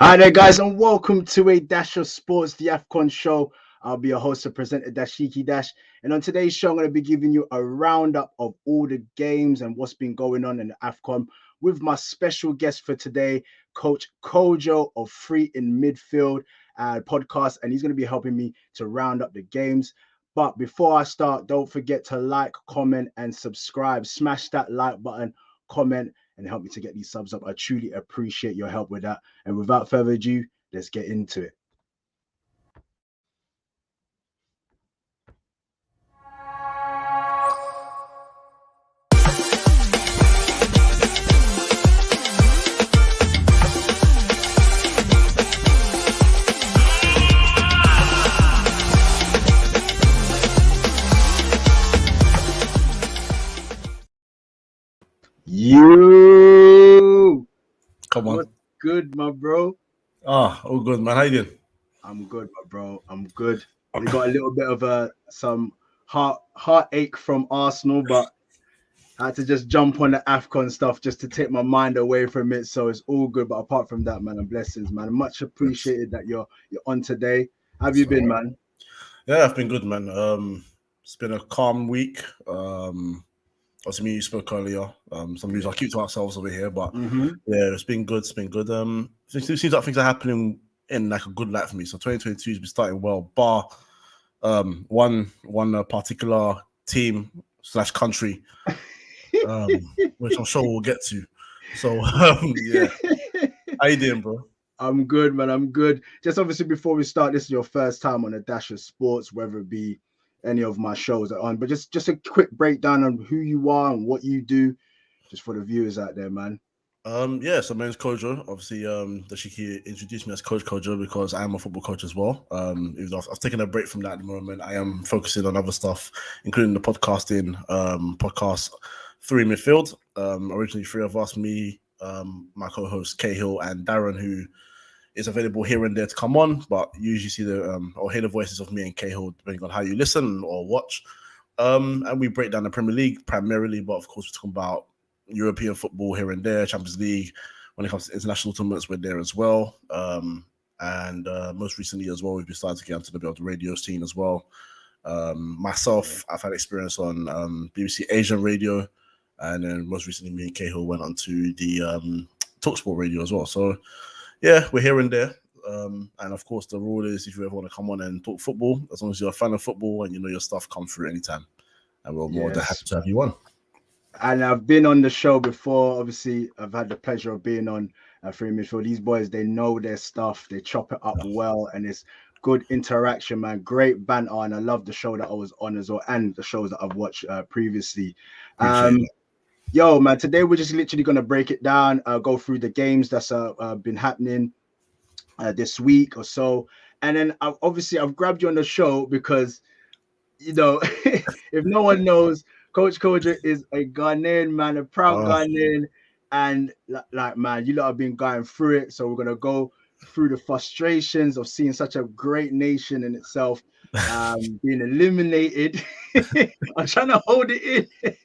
Hi there, guys, and welcome to a Dash of Sports, the AFCON Show. I'll be your host and presenter, Dashiki Dash. And on today's show, I'm going to be giving you a roundup of all the games and what's been going on in the AFCON with my special guest for today, Coach Kojo of Free in Midfield podcast. And he's going to be helping me to round up the games. But before I start, don't forget to like, comment, and subscribe. Smash that like button, comment, and help me to get these subs up. I truly appreciate your help with that. And without further ado, let's get into it. You Come on. What's good, my bro? All good, man. How you doing? I'm good, my bro. I'm good. We got a little bit of some heartache from Arsenal, but I had to just jump on the AFCON stuff just to take my mind away from it. So it's all good. But apart from that, man, and blessings, man. Much appreciated that you're on today. How have you been, man? Yeah, I've been good, man. It's been a calm week. Obviously, me, you spoke earlier. Some news I'll keep to ourselves over here, but yeah, it's been good. It seems like things are happening in like a good light for me. So 2022 has been starting well, bar one particular team / country, which I'm sure we'll get to. So yeah, how you doing, bro? I'm good, man. I'm good. Just obviously before we start, this is your first time on a Dash of Sports, whether it be any of my shows are on, but just a quick breakdown on who you are and what you do, just for the viewers out there, man. Yeah, so my name's Kojo. Obviously, Dashiki introduced me as Coach Kojo because I am a football coach as well. Even though I've taken a break from that at the moment, I am focusing on other stuff, including the podcasting, podcast Three Midfield. Originally three of us, me, my co-host Cahill and Darren, who is available here and there to come on, but you usually see or hear the voices of me and Cahill depending on how you listen or watch. And we break down the Premier League primarily, but of course we're talking about European football here and there, Champions League. When it comes to international tournaments, we're there as well. And most recently as well, we've decided to get onto the radio scene as well. Myself, I've had experience on BBC Asian radio, and then most recently me and Cahill went onto the TalkSport radio as well. So yeah, we're here and there. And of course, the rule is if you ever want to come on and talk football, as long as you're a fan of football and you know your stuff, come through anytime. And we're more than happy to have you on. And I've been on the show before. Obviously, I've had the pleasure of being on Free Midfield. These boys, they know their stuff. They chop it up well, and it's good interaction, man. Great banter, and I love the show that I was on as well, and the shows that I've watched previously. Yo, man, today we're just literally going to break it down, go through the games that's been happening this week or so. And then I've grabbed you on the show because, you know, if no one knows, Coach Kojo is a Ghanaian man, a proud Ghanaian. And like, man, you lot have been going through it. So we're going to go through the frustrations of seeing such a great nation in itself being eliminated. I'm trying to hold it in.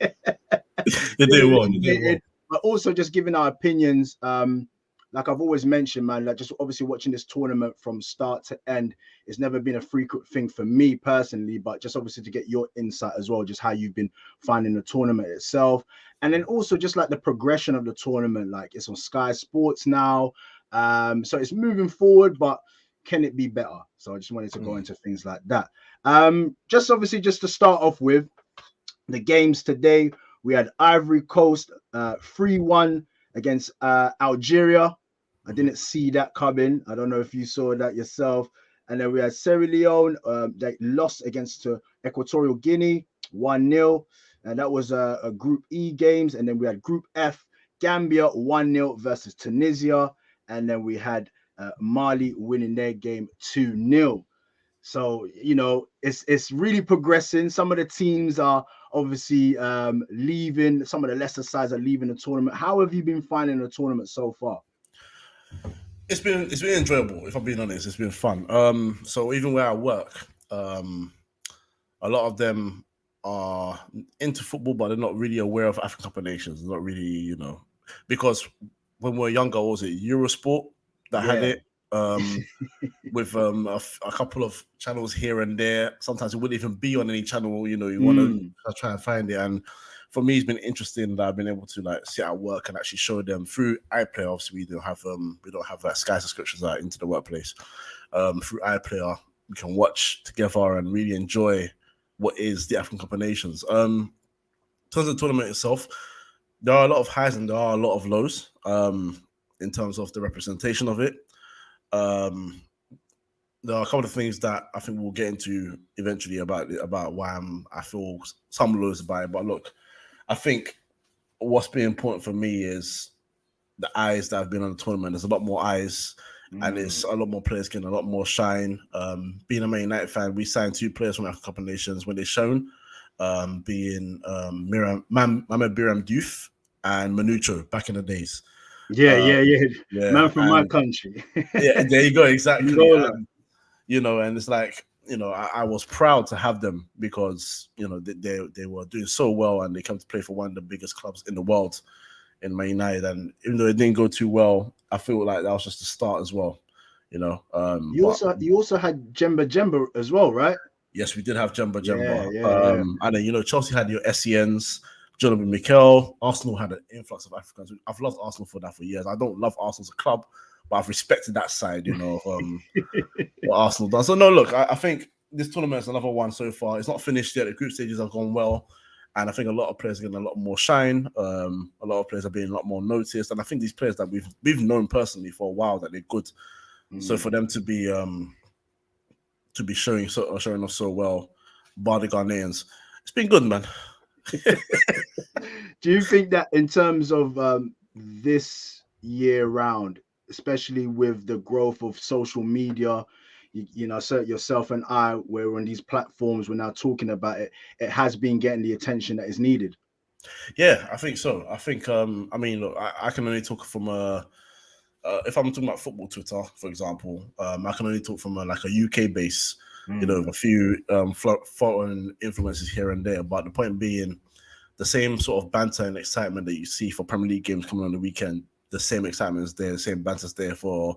You're doing well. But also just giving our opinions. Like I've always mentioned, man, like just obviously watching this tournament from start to end, it's never been a frequent thing for me personally, but just obviously to get your insight as well, just how you've been finding the tournament itself. And then also just like the progression of the tournament, like it's on Sky Sports now. So it's moving forward, but can it be better? So I just wanted to go into things like that. Just obviously just to start off with the games today, we had Ivory Coast 3-1 against Algeria. I didn't see that coming. I don't know if you saw that yourself. And then we had Sierra Leone. They lost against Equatorial Guinea 1-0. And that was a Group E games. And then we had Group F, Gambia 1-0 versus Tunisia. And then we had Mali winning their game 2-0. So, you know, it's really progressing. Some of the teams are obviously leaving. Some of the lesser sides are leaving the tournament. How have you been finding the tournament so far? It's been enjoyable, if I'm being honest. It's been fun. So even where I work, a lot of them are into football, but they're not really aware of African Cup of Nations. They're not really, because when we were younger, what was it Eurosport that had it. With a couple of channels here and there. Sometimes it wouldn't even be on any channel. You know, you want to try and find it. And for me, it's been interesting that I've been able to like sit at work and actually show them through iPlayer. Obviously, we don't have like Sky subscriptions that into the workplace. Through iPlayer, we can watch together and really enjoy what is the African Cup of Nations. In terms of the tournament itself, there are a lot of highs and there are a lot of lows. In terms of the representation of it. There are a couple of things that I think we'll get into eventually about why I feel some lows about it. But look, I think what's been important for me is the eyes that have been on the tournament. There's a lot more eyes, and it's a lot more players getting a lot more shine. Being a Man United fan, we signed 2 players from the African Cup of Nations when they're shown, being Mohamed Biram Diouf and Manucho back in the days. Yeah. Man from my country. Yeah, there you go, exactly. You know, and it's like, you know, I was proud to have them because, you know, they were doing so well and they come to play for one of the biggest clubs in the world in Man United. And even though it didn't go too well, I feel like that was just the start as well, you know. You also had Jemba as well, right? Yes, we did have Jemba. Yeah. And then, you know, Chelsea had your SENs, Jonathan Mikel. Arsenal had an influx of Africans. I've loved Arsenal for that for years. I don't love Arsenal as a club, but I've respected that side, you know, what Arsenal does. So, no, look, I think this tournament is another one so far. It's not finished yet. The group stages have gone well. And I think a lot of players are getting a lot more shine. A lot of players are being a lot more noticed. And I think these players that we've known personally for a while that they're good. So for them to be showing off so well, by the Ghanaians, it's been good, man. Do you think that in terms of this year round, especially with the growth of social media, you know, so yourself and I, we're on these platforms, we're now talking about it, it has been getting the attention that is needed? Yeah, I think so. I think, I mean, look, I can only talk from if I'm talking about football Twitter, for example, I can only talk from like a UK base, you know, a few foreign influences here and there. But the point being, the same sort of banter and excitement that you see for Premier League games coming on the weekend, the same excitement is there, the same banter is there for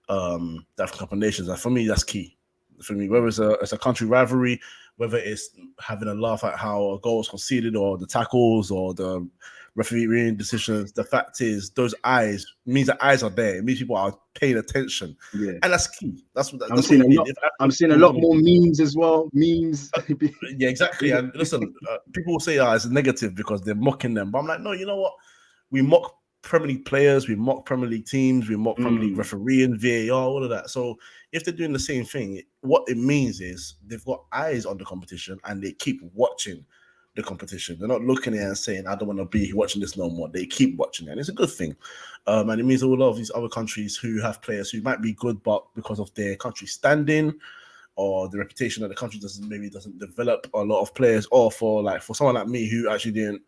the African Cup of Nations. And for me, that's key. For me, whether it's a country rivalry, whether it's having a laugh at how a goal was conceded or the tackles or the refereeing decisions, the fact is those eyes means the eyes are there. It means people are paying attention. Yeah. And that's key. That's what I'm seeing. I'm seeing a lot more memes as well. Memes. Yeah, exactly. And listen, people will say it's negative because they're mocking them. But I'm like, no, you know what? We mock Premier League players, we mock Premier League teams, we mock Premier League refereeing, VAR, all of that. So if they're doing the same thing, what it means is they've got eyes on the competition and they keep watching the competition. They're not looking at it and saying, I don't want to be watching this no more. They keep watching it. And it's a good thing. And it means a lot of these other countries who have players who might be good, but because of their country standing or the reputation that the country doesn't develop a lot of players, or for someone like me who actually didn't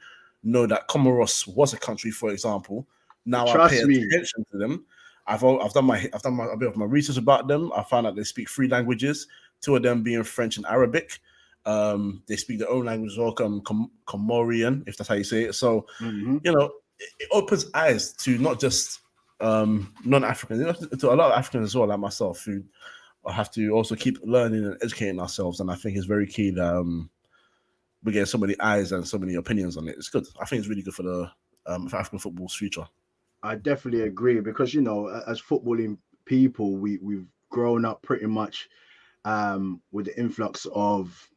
know that Comoros was a country, for example. Now I pay attention to them. I've done a bit of my research about them. I found out they speak 3 languages, 2 of them being French and Arabic. They speak their own language as well, Comorian, if that's how you say it. So, you know, it opens eyes to not just non-Africans, to a lot of Africans as well, like myself, who have to also keep learning and educating ourselves. And I think it's very key that we get so many eyes and so many opinions on it. It's good. I think it's really good for the for African football's future. I definitely agree because, you know, as footballing people, we've grown up pretty much with the influx of,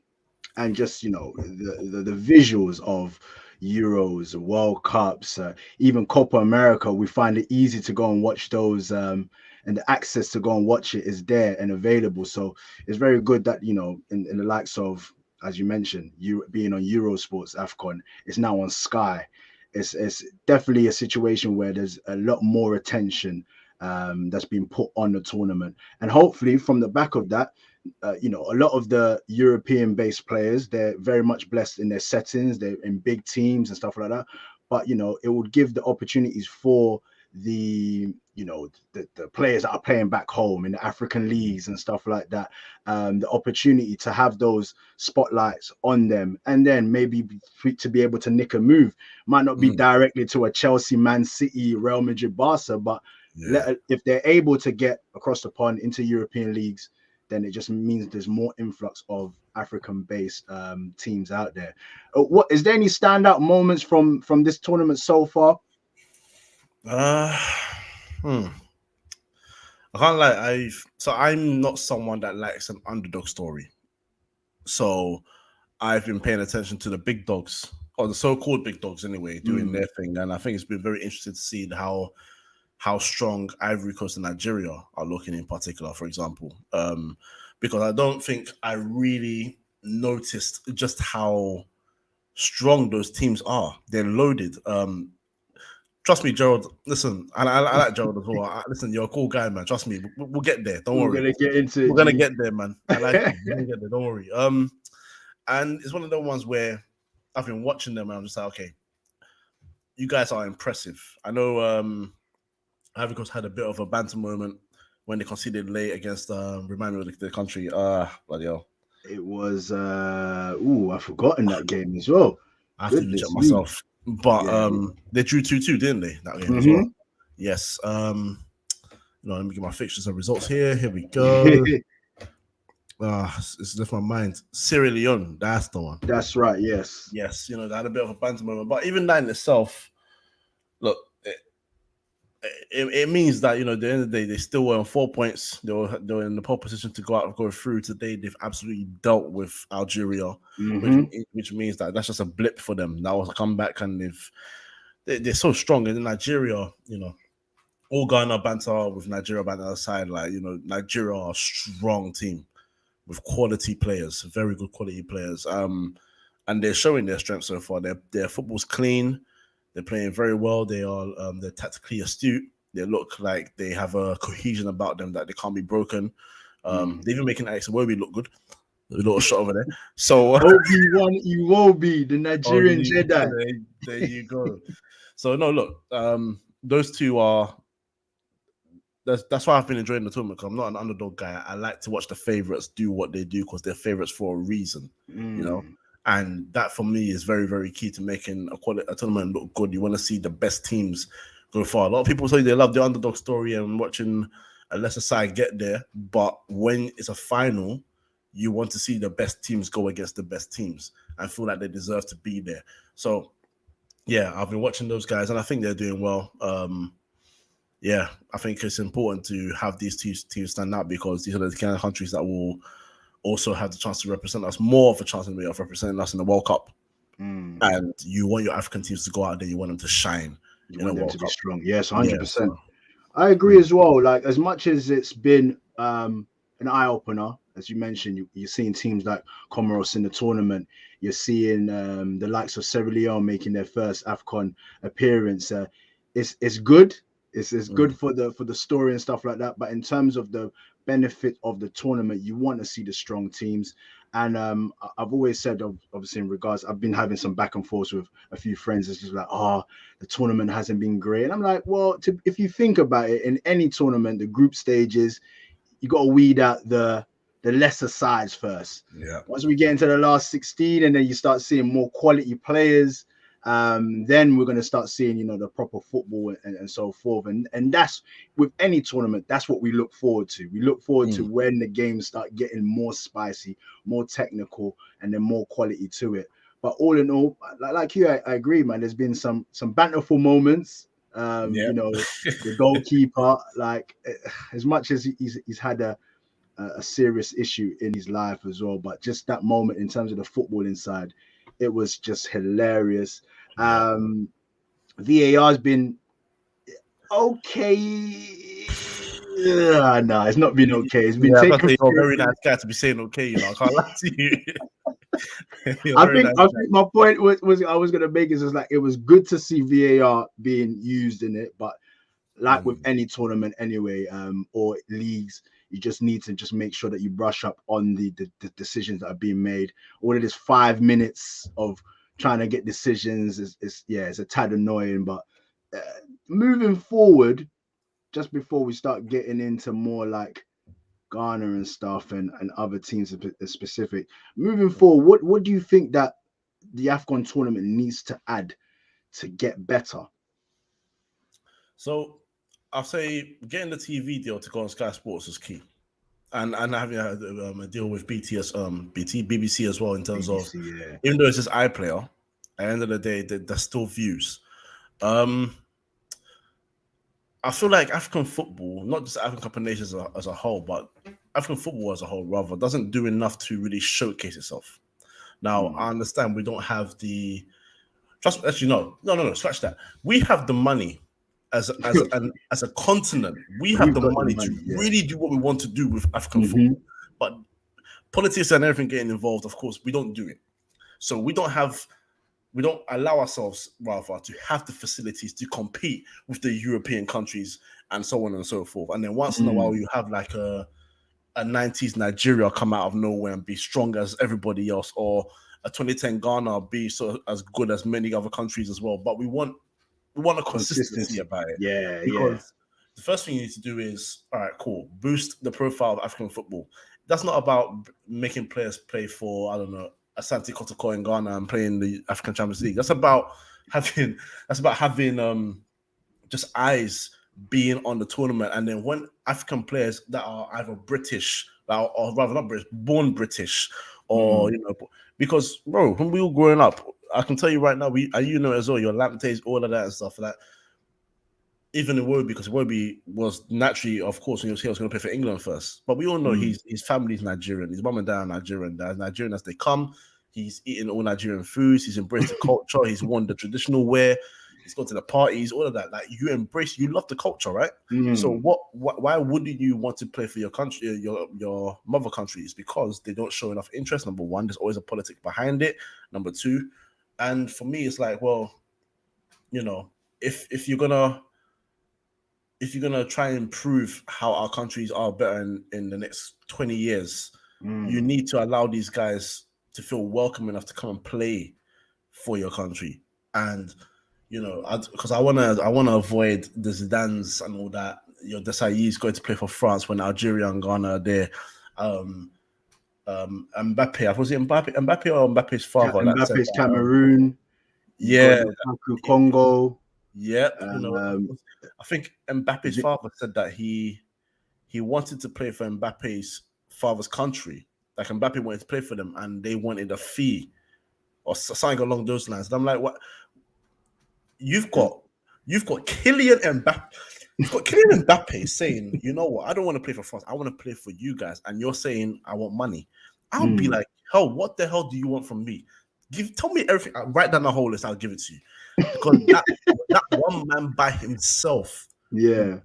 and just, you know, the visuals of Euros, World Cups, even Copa America. We find it easy to go and watch those, and the access to go and watch it is there and available. So it's very good that, you know, in the likes of, as you mentioned, you being on Eurosports AFCON, it's now on Sky. It's definitely a situation where there's a lot more attention that's been put on the tournament, and hopefully from the back of that, you know, a lot of the European-based players, they're very much blessed in their settings, they're in big teams and stuff like that. But, you know, it would give the opportunities for the, you know, the players that are playing back home in the African leagues and stuff like that, the opportunity to have those spotlights on them, and then maybe to be able to nick a move. Might not be directly to a Chelsea, Man City, Real Madrid, Barca, but if they're able to get across the pond into European leagues, then it just means there's more influx of African-based teams out there. What is there any standout moments from this tournament so far? I can't lie. I'm not someone that likes an underdog story. So I've been paying attention to the big dogs, or the so-called big dogs anyway, doing their thing. And I think it's been very interesting to see how strong Ivory Coast and Nigeria are looking in particular, for example. Because I don't think I really noticed just how strong those teams are. They're loaded. Trust me, Gerald. Listen, I like Gerald as well. Listen, you're a cool guy, man. Trust me, we'll get there. Don't worry. We're gonna get into it. We're gonna get there, man. I like it. We're gonna get there. Don't worry. And it's one of the ones where I've been watching them, and I'm just like, okay, you guys are impressive. I know Ivory Coast had a bit of a banter moment when they conceded late against remind me of the country. Bloody hell. It was I've forgotten that game as well. I have to check myself. But they drew 2-2, didn't they? That game as well. Yes. Let me get my fixtures and results here. Here we go. It's left my mind. Sierra Leone, that's the one. That's right, yes. Yes, they had a bit of a banter moment. But even that in itself, look, it means that, at the end of the day, they still were on 4 points. They were in the pole position to go through. Today, they've absolutely dealt with Algeria, which means that that's just a blip for them. That was a comeback, and they're so strong. And in Nigeria, all Ghana banter with Nigeria banter aside, Nigeria are a strong team with quality players, very good quality players. And they're showing their strength so far. Their football's clean. They're playing very well. They're tactically astute. They look like they have a cohesion about them that they can't be broken. They're even making Alex Iwobi look good. A little shot over there. So Obi-Wan Iwobi, the Nigerian Jedi. There you go. So no, look, those two are. That's why I've been enjoying the tournament. Because I'm not an underdog guy. I like to watch the favorites do what they do because they're favorites for a reason. And that for me is very, very key to making a tournament look good. You want to see the best teams go far. A lot of people say they love the underdog story and watching a lesser side get there. But when it's a final, you want to see the best teams go against the best teams and feel like they deserve to be there. So, yeah, I've been watching those guys and I think they're doing well. I think it's important to have these teams stand out because these are the kind of countries that will also have the chance to represent us, more of a chance of representing us in the World Cup. And you want your African teams to go out there, you want them to shine. You want them to be strong. Yes, 100%. I agree as well. Like, as much as it's been an eye-opener, as you mentioned, you're seeing teams like Comoros in the tournament. You're seeing the likes of Sierra Leone making their first AFCON appearance. It's good. It's good for the story and stuff like that. But in terms of the benefit of the tournament, you want to see the strong teams. And I've always said, obviously, in regards, I've been having some back and forth with a few friends. It's just like, the tournament hasn't been great. And I'm like, well, if you think about it, in any tournament, the group stages, you got to weed out the lesser sides first. Yeah. Once we get into the last 16 and then you start seeing more quality players, then we're going to start seeing, the proper football and so forth. And that's with any tournament, that's what we look forward to. We look forward to when the games start getting more spicy, more technical, and then more quality to it. But all in all, like you, I agree, man. There's been some banterful moments. The goalkeeper, like, as much as he's had a serious issue in his life as well, but just that moment in terms of the football inside, it was just hilarious. VAR has been okay. No, it's not been okay. It's been taken. You're a very nice guy to be saying okay. I can't lie to you. I think my point was I was gonna make is just like it was good to see VAR being used in it, but like with any tournament anyway, or leagues, you just need to just make sure that you brush up on the decisions that are being made. All of this 5 minutes of trying to get decisions is a tad annoying. But moving forward, just before we start getting into more like Ghana and stuff and other teams specific, moving forward, what do you think that the AFCON tournament needs to add to get better? So I'll say getting the TV deal to go on Sky Sports is key, and having a deal with BBC as well in terms of BBC, even though it's just iPlayer, at the end of the day, there's still views. I feel like African football, not just African Cup of Nations as a whole, but African football as a whole, rather, doesn't do enough to really showcase itself. Now, I understand we don't have the trust. Actually, no, scratch that. We have the money as a continent. We have the money to really do what we want to do with African football, but politics and everything getting involved, of course, we don't do it. So we don't allow ourselves rather to have the facilities to compete with the European countries and so on and so forth. And then once in a while, you have like a 90s Nigeria come out of nowhere and be strong as everybody else, or a 2010 Ghana be as good as many other countries as well. But we want a consistency about it. Yeah, because the first thing you need to do is, all right, cool, boost the profile of African football. That's not about making players play for, I don't know, Asante Kotoko in Ghana and playing the African Champions League. That's about having just eyes being on the tournament. And then when African players that are either British, or rather not British, born British, or because bro, when we were growing up, I can tell you right now, as well, your Lampteys, all of that and stuff like that. Even Iwobi, because Iwobi was naturally, of course, when he was here, was going to play for England first. But we all know his family's Nigerian. His mom and dad are Nigerian. They're as Nigerian as they come. He's eating all Nigerian foods. He's embraced the culture. He's worn the traditional wear. He's gone to the parties, all of that. Like, you love the culture, right? So why wouldn't you want to play for your country, your mother country? It's because they don't show enough interest. Number one, there's always a politics behind it. Number two, and for me, it's like, well, if you're gonna try and improve how our countries are better in the next 20 years, you need to allow these guys to feel welcome enough to come and play for your country. And because I wanna avoid the Zidanes and all that. Your Desailly's going to play for France when Algeria and Ghana are there. Mbappe, was it Mbappe or Mbappe's father? Mbappe's Cameroon. Yeah, Congo. Yeah, I think Mbappe's father said that he wanted to play for Mbappe's father's country. Like, Mbappe wanted to play for them, and they wanted a fee or something along those lines. And I'm like, what? You've got Kylian Mbappe. You've got Kylian Mbappe saying, you know what? I don't want to play for France. I want to play for you guys. And you're saying, I want money. I'll be like, hell, what the hell do you want from me? Tell me everything. I'll write down the whole list. I'll give it to you. Because that one man by himself. Yeah.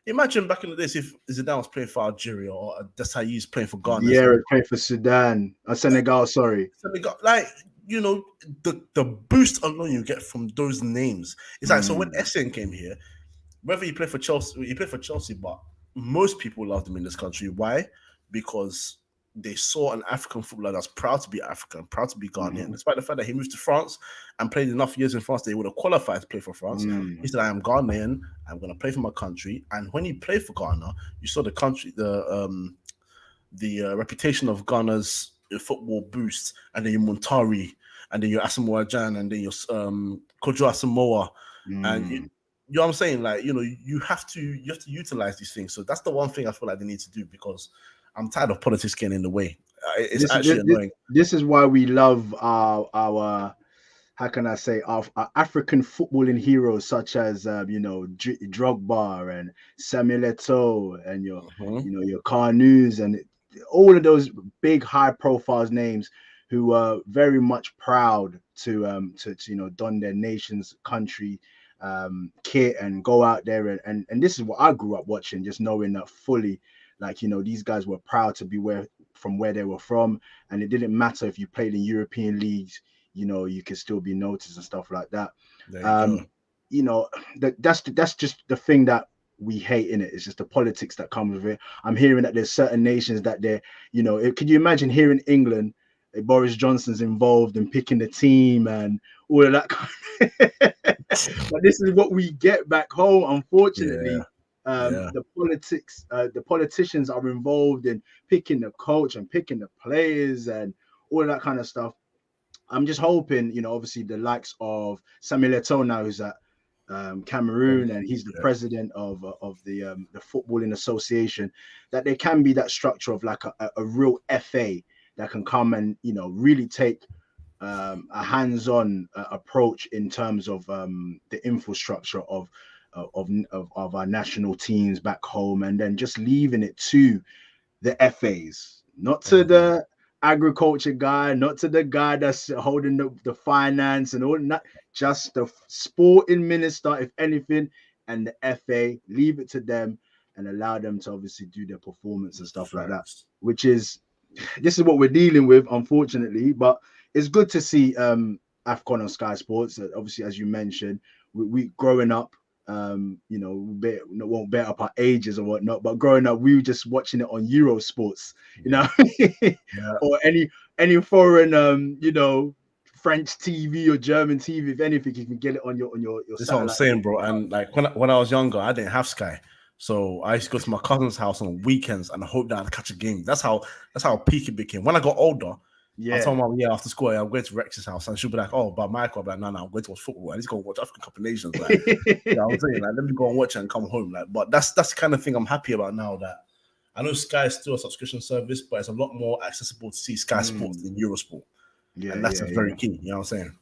Imagine back in the days if Zidane was playing for Algeria or Desailly's playing for Ghana. Yeah, playing for Sudan. Senegal, sorry. Senegal, like, the boost alone you get from those names. It's like, so when Essien came here, whether he played for Chelsea, but most people loved him in this country. Why? Because they saw an African footballer that's proud to be African, proud to be Ghanaian. Despite the fact that he moved to France and played enough years in France that he would have qualified to play for France. He said, I am Ghanaian, I'm going to play for my country. And when he played for Ghana, you saw the country, the reputation of Ghana's football boost, and then your Muntari, and then your Asamoah Gyan, and then your Kojo Asamoah. And you know what I'm saying? Like, you have to utilize these things. So that's the one thing I feel like they need to do, because I'm tired of politics getting in the way. It's actually annoying. This is why we love our how can I say, our African footballing heroes such as Drogba and Samuel Eto'o and your Carnews and all of those big high profile names who are very much proud to don their nation's country kit and go out there and this is what I grew up watching, just knowing that fully. Like, these guys were proud to be from where they were from, and it didn't matter if you played in European leagues. You could still be noticed and stuff like that. That's just the thing that we hate in it. It's just the politics that comes with it. I'm hearing that there's certain nations that they're, could you imagine here in England, Boris Johnson's involved in picking the team and all of that kind of but this is what we get back home, unfortunately. The politicians are involved in picking the coach and picking the players and all of that kind of stuff. I'm just hoping, obviously the likes of Samuel Eto'o now, who's at Cameroon, and he's the president of the footballing association, that there can be that structure of like a real FA that can come and really take a hands-on approach in terms of the infrastructure of our national teams back home, and then just leaving it to the FAs, not to the agriculture guy, not to the guy that's holding the finance and all that, just the sporting minister, if anything, and the FA. Leave it to them and allow them to obviously do their performance and stuff like that, which is, this is what we're dealing with, unfortunately. But it's good to see AFCON on Sky Sports. Obviously, as you mentioned, we growing up, won't bet up our ages or whatnot, but growing up, we were just watching it on Eurosports, or any foreign, French TV or German TV. If anything, you can get it on your That's what I'm saying, bro. And like when I was younger, I didn't have Sky. So I used to go to my cousin's house on weekends and hope that I'd catch a game. That's how peak it became. When I got older, I told my mom, after school, I'm going to Rex's house, and she'll be like, "Oh, but Michael," I'm like, "No, I'm going to watch football. I need to go watch African Cup of Nations." Like, I'm saying, like, let me go and watch it and come home. Like, but that's the kind of thing I'm happy about now. That I know Sky is still a subscription service, but it's a lot more accessible to see Sky Sports than Eurosport. Yeah, and that's very key. You know what I'm saying?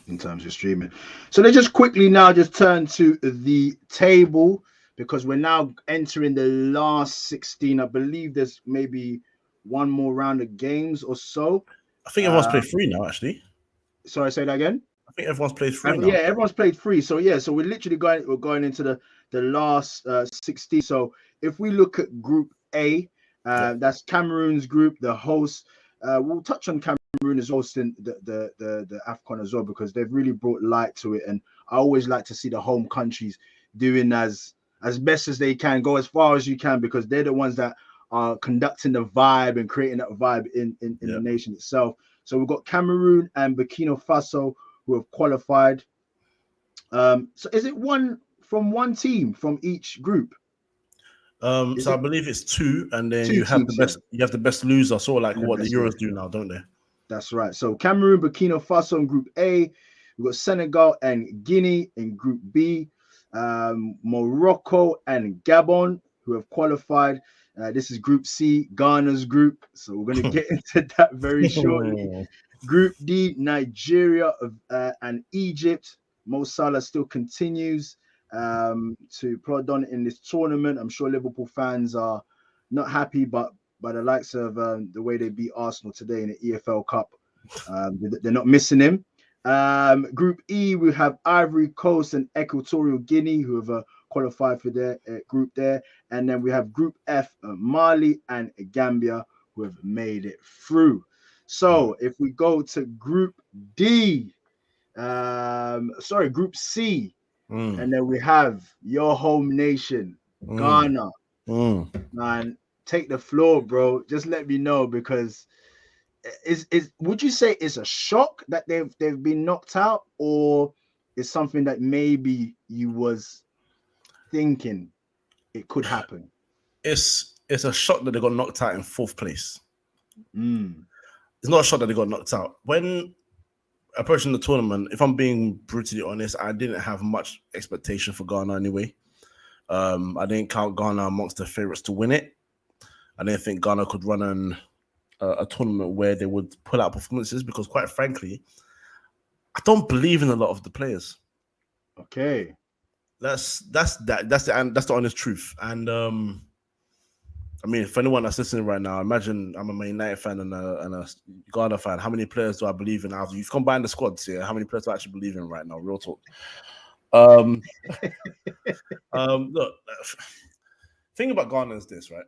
In terms of streaming. So let's just quickly now just turn to the table, because we're now entering the last 16. I believe there's maybe one more round of games or so. I think everyone's played 3 now, actually. Sorry, say that again. I think everyone's played 3 now. Yeah, everyone's played 3. So so we're literally going into the last 16. So if we look at Group A, that's Cameroon's group, the host. We'll touch on Cameroon as hosting the AFCON as well, because they've really brought light to it, and I always like to see the home countries doing as best as they can, go as far as you can, because they're the ones that are conducting the vibe and creating that vibe in the nation itself. So we've got Cameroon and Burkina Faso who have qualified. So is it one team from each group? So I believe it's 2, and then you have the best loser, sort of like what the Euros do now, don't they? That's right. So Cameroon, Burkina Faso in Group A. We've got Senegal and Guinea in Group B. Morocco and Gabon who have qualified. This is Group C, Ghana's group. So we're going to get into that very shortly. Group D, Nigeria and Egypt. Mo Salah still continues to plod on in this tournament. I'm sure Liverpool fans are not happy, but by the likes of the way they beat Arsenal today in the EFL Cup, they're not missing him. Group E, we have Ivory Coast and Equatorial Guinea who have qualified for their group there. And then we have Group F, Mali and Gambia who have made it through. So if we go to Group D, Group C, and then we have your home nation, Ghana. Man, take the floor, bro. Just let me know, because would you say it's a shock that they've been knocked out, or is something that maybe you was thinking it could happen? It's a shock that they got knocked out in 4th place. It's not a shock that they got knocked out. When approaching the tournament, if I'm being brutally honest, I didn't have much expectation for Ghana anyway. I didn't count Ghana amongst the favorites to win it. I didn't think Ghana could run a tournament where they would pull out performances, because quite frankly, I don't believe in a lot of the players. Okay. That's the honest truth. And I mean, for anyone that's listening right now, imagine I'm a Man United fan and a Ghana fan. How many players do I believe in? After you've combined the squads here, how many players do I actually believe in right now? Real talk. Look, thing about Ghana is this, right?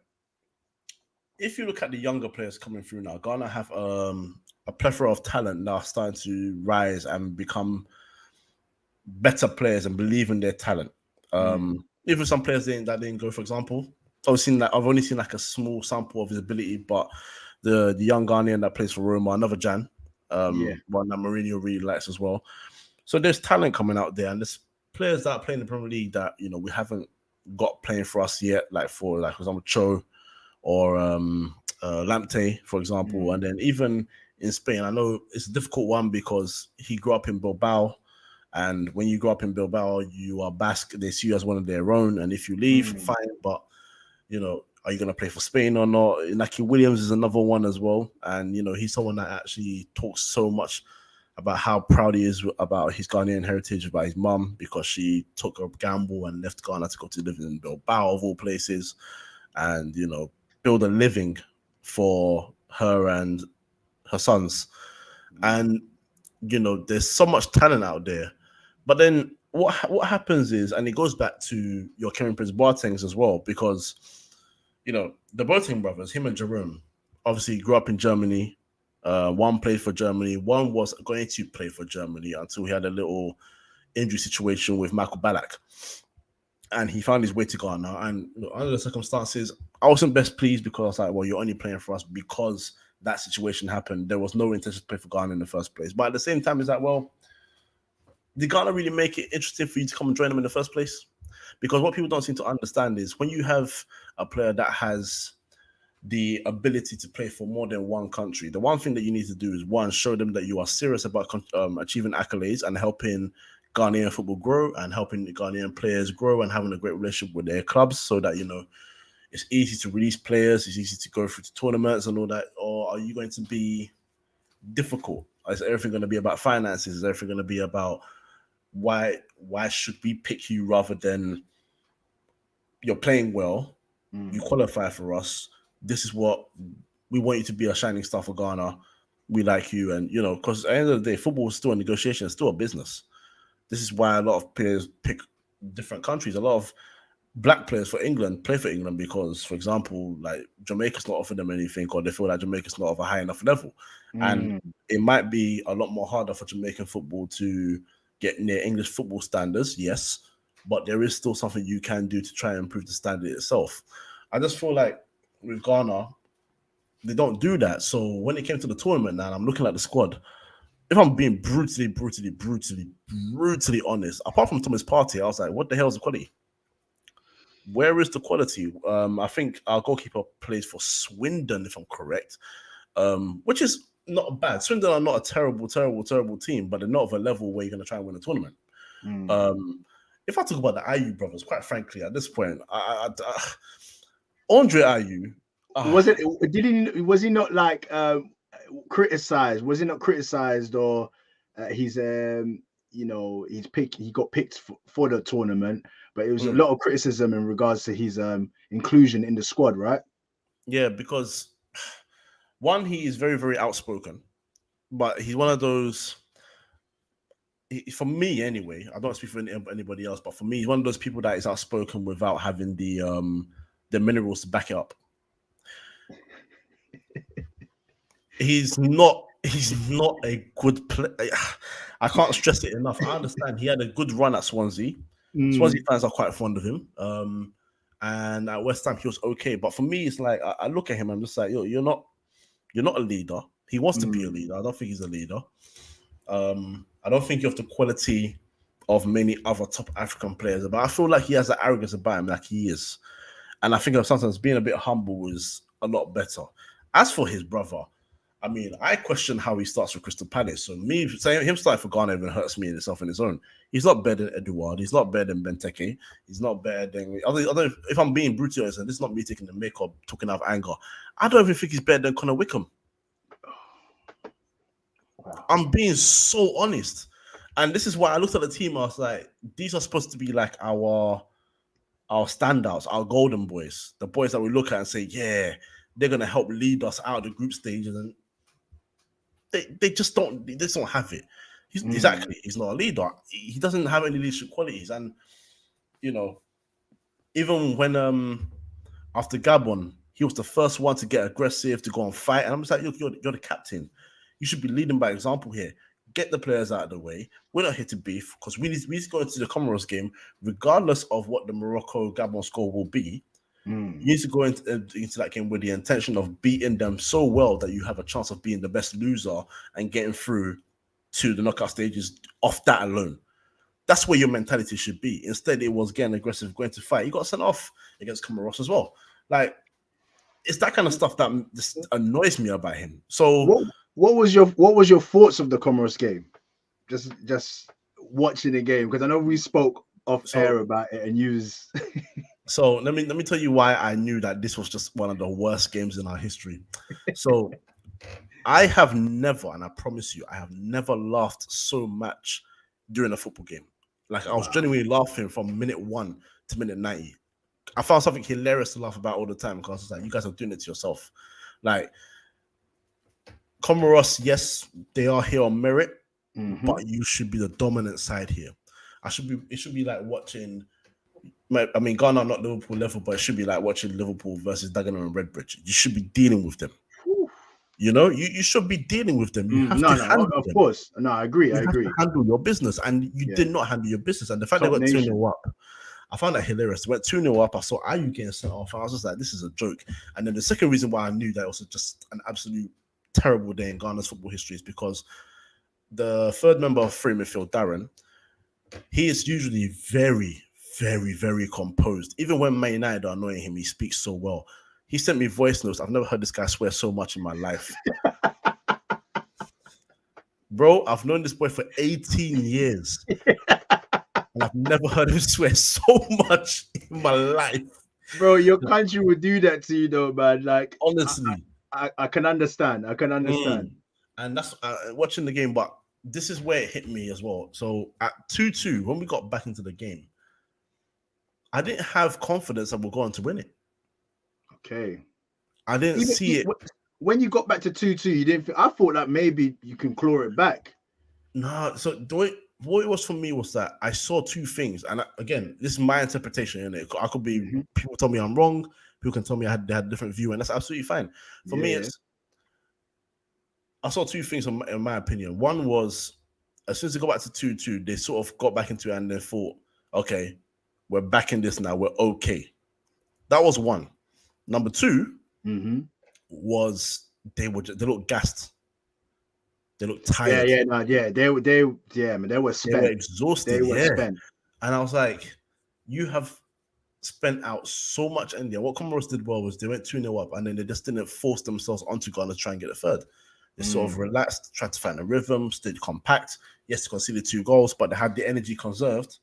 If you look at the younger players coming through now, Ghana have a plethora of talent now starting to rise and become better players and believe in their talent. Even some players that didn't go, for example. I've only seen like a small sample of his ability, but the young Ghanaian that plays for Roma, another Jan, one that Mourinho really likes as well. So there's talent coming out there, and there's players that are playing in the Premier League that we haven't got playing for us yet, for example Cho or Lamptey, for example. And then even in Spain, I know it's a difficult one because he grew up in Bilbao And when you grow up in Bilbao, you are Basque. They see you as one of their own. And if you leave, fine. But, you know, are you going to play for Spain or not? Naki Williams is another one as well. And, you know, he's someone that actually talks so much about how proud he is about his Ghanaian heritage, about his mum, because she took a gamble and left Ghana to go to live in Bilbao, of all places, and, you know, build a living for her and her sons. And, you know, there's so much talent out there. But then what happens is, and it goes back to your Kevin Prince Boatengs as well, because, you know, the Boateng brothers, him and Jerome, obviously grew up in Germany. One played for Germany. One was going to play for Germany until he had a little injury situation with Michael Ballack. And he found his way to Ghana. And, you know, under the circumstances, I wasn't best pleased, because I was like, well, you're only playing for us because that situation happened. There was no intention to play for Ghana in the first place. But at the same time, it's like, well, did Ghana really make it interesting for you to come and join them in the first place? Because what people don't seem to understand is, when you have a player that has the ability to play for more than one country, the one thing that you need to do is, one, show them that you are serious about achieving accolades and helping Ghanaian football grow, and helping the Ghanaian players grow, and having a great relationship with their clubs, so that, you know, it's easy to release players, it's easy to go through to tournaments and all that. Or are you going to be difficult? Is everything going to be about finances? Is everything going to be about why should we pick you rather than you're playing well, you qualify for us, this is what we want you to be, a shining star for Ghana, we like you. And, you know, because at the end of the day, football is still a negotiation, it's still a business. This is why a lot of players pick different countries. A lot of black players for England play for England because, for example, like Jamaica's not offering them anything, or they feel like Jamaica's not of a high enough level. And it might be a lot more harder for Jamaican football to get near English football standards, yes, but there is still something you can do to try and improve the standard itself. I just feel like with Ghana, they don't do that. So when it came to the tournament now, I'm looking at the squad. If I'm being brutally honest, apart from Thomas Partey, I was like, what the hell is the quality? Where is the quality? I think our goalkeeper plays for Swindon, if I'm correct, which is not bad. Swindon are not a terrible team, but they're not of a level where you're going to try and win a tournament. If I talk about the Ayew brothers, quite frankly, at this point, Andre Ayew, was he not like criticized? Was he not criticized, or he got picked for the tournament, but it was a lot of criticism in regards to his inclusion in the squad, right? Yeah, because one, he is very, very outspoken, but he's one of those, for me anyway, I don't speak for anybody else, but for me, he's one of those people that is outspoken without having the minerals to back it up. He's not a good player. I can't stress it enough. I understand he had a good run at Swansea. Swansea fans are quite fond of him. And at West Ham, he was okay. But for me, it's like, I look at him, I'm just like, yo, you're not a leader. He wants to be a leader. I don't think he's a leader. I don't think you have the quality of many other top African players, but I feel like he has the arrogance about him, like he is. And I think sometimes being a bit humble is a lot better. As for his brother, I mean, I question how he starts with Crystal Palace. So me saying him starting for Ghana even hurts me in itself in his own. He's not better than Edouard. He's not better than Benteke. He's not better than... if I'm being brutal, and this is not me taking the mick or talking out of anger, I don't even think he's better than Connor Wickham. Wow. I'm being so honest. And this is why I looked at the team, I was like, these are supposed to be like our standouts, our golden boys, the boys that we look at and say, yeah, they're going to help lead us out of the group stages. And they just don't have it. Exactly. He's not a leader. He doesn't have any leadership qualities. And, you know, even when after Gabon, he was the first one to get aggressive, to go and fight. And I'm just like, you're the captain. You should be leading by example here. Get the players out of the way. We're not here to beef, because we need to go into the Comoros game, regardless of what the Morocco-Gabon score will be. You need to go into that game with the intention of beating them so well that you have a chance of being the best loser and getting through to the knockout stages off that alone. That's where your mentality should be. Instead, it was getting aggressive, going to fight. He got sent off against Comoros as well. Like, it's that kind of stuff that just annoys me about him. So, what was your thoughts of the Comoros game? Just watching the game? Because I know we spoke off air about it, and you was... So let me tell you why I knew that this was just one of the worst games in our history. So I have never, and I promise you, I have never laughed so much during a football game. Like, I was genuinely laughing from minute 1 to minute 90. I found something hilarious to laugh about all the time because it's like, you guys are doing it to yourself. Like, Comoros, yes, they are here on merit, but you should be the dominant side here. It should be like watching. I mean, Ghana not Liverpool level, but it should be like watching Liverpool versus Dagenham and Redbridge. You should be dealing with them. You know, you should be dealing with them. You have to handle them. Of course. No, I agree. You have to handle your business, and you did not handle your business. And the fact they got 2-0 up, I found that hilarious. They went 2-0 up. I saw Ayew getting sent off. I was just like, this is a joke. And then the second reason why I knew that it was just an absolute terrible day in Ghana's football history is because the third member of free midfield, Darren, he is usually very, very, very composed. Even when Man United are annoying him, he speaks so well. He sent me voice notes. I've never heard this guy swear so much in my life. Bro, I've known this boy for 18 years. And I've never heard him swear so much in my life. Bro, your country would do that to you though, man. Like, honestly. I can understand. And that's watching the game, but this is where it hit me as well. So at 2-2, when we got back into the game, I didn't have confidence that we're going to win it. Okay. I didn't see it. When you got back to 2-2, you didn't. I thought that maybe you can claw it back. No. So what it was for me was that I saw two things, and again, this is my interpretation. And I could be people tell me I'm wrong. People can tell me they had a different view, and that's absolutely fine. For me, I saw two things in my opinion. One was as soon as they got back to 2-2, they sort of got back into it and they thought, okay, we're back in this now. We're okay. That was one. Number two was they looked gassed. They looked tired. They were spent. They were exhausted. They were spent. And I was like, you have spent out so much energy. What Comoros did well was they went 2-0 up and then they just didn't force themselves onto Ghana to try and get a third. They sort of relaxed, tried to find a rhythm, stayed compact. Yes, they conceded 2 goals, but they had the energy conserved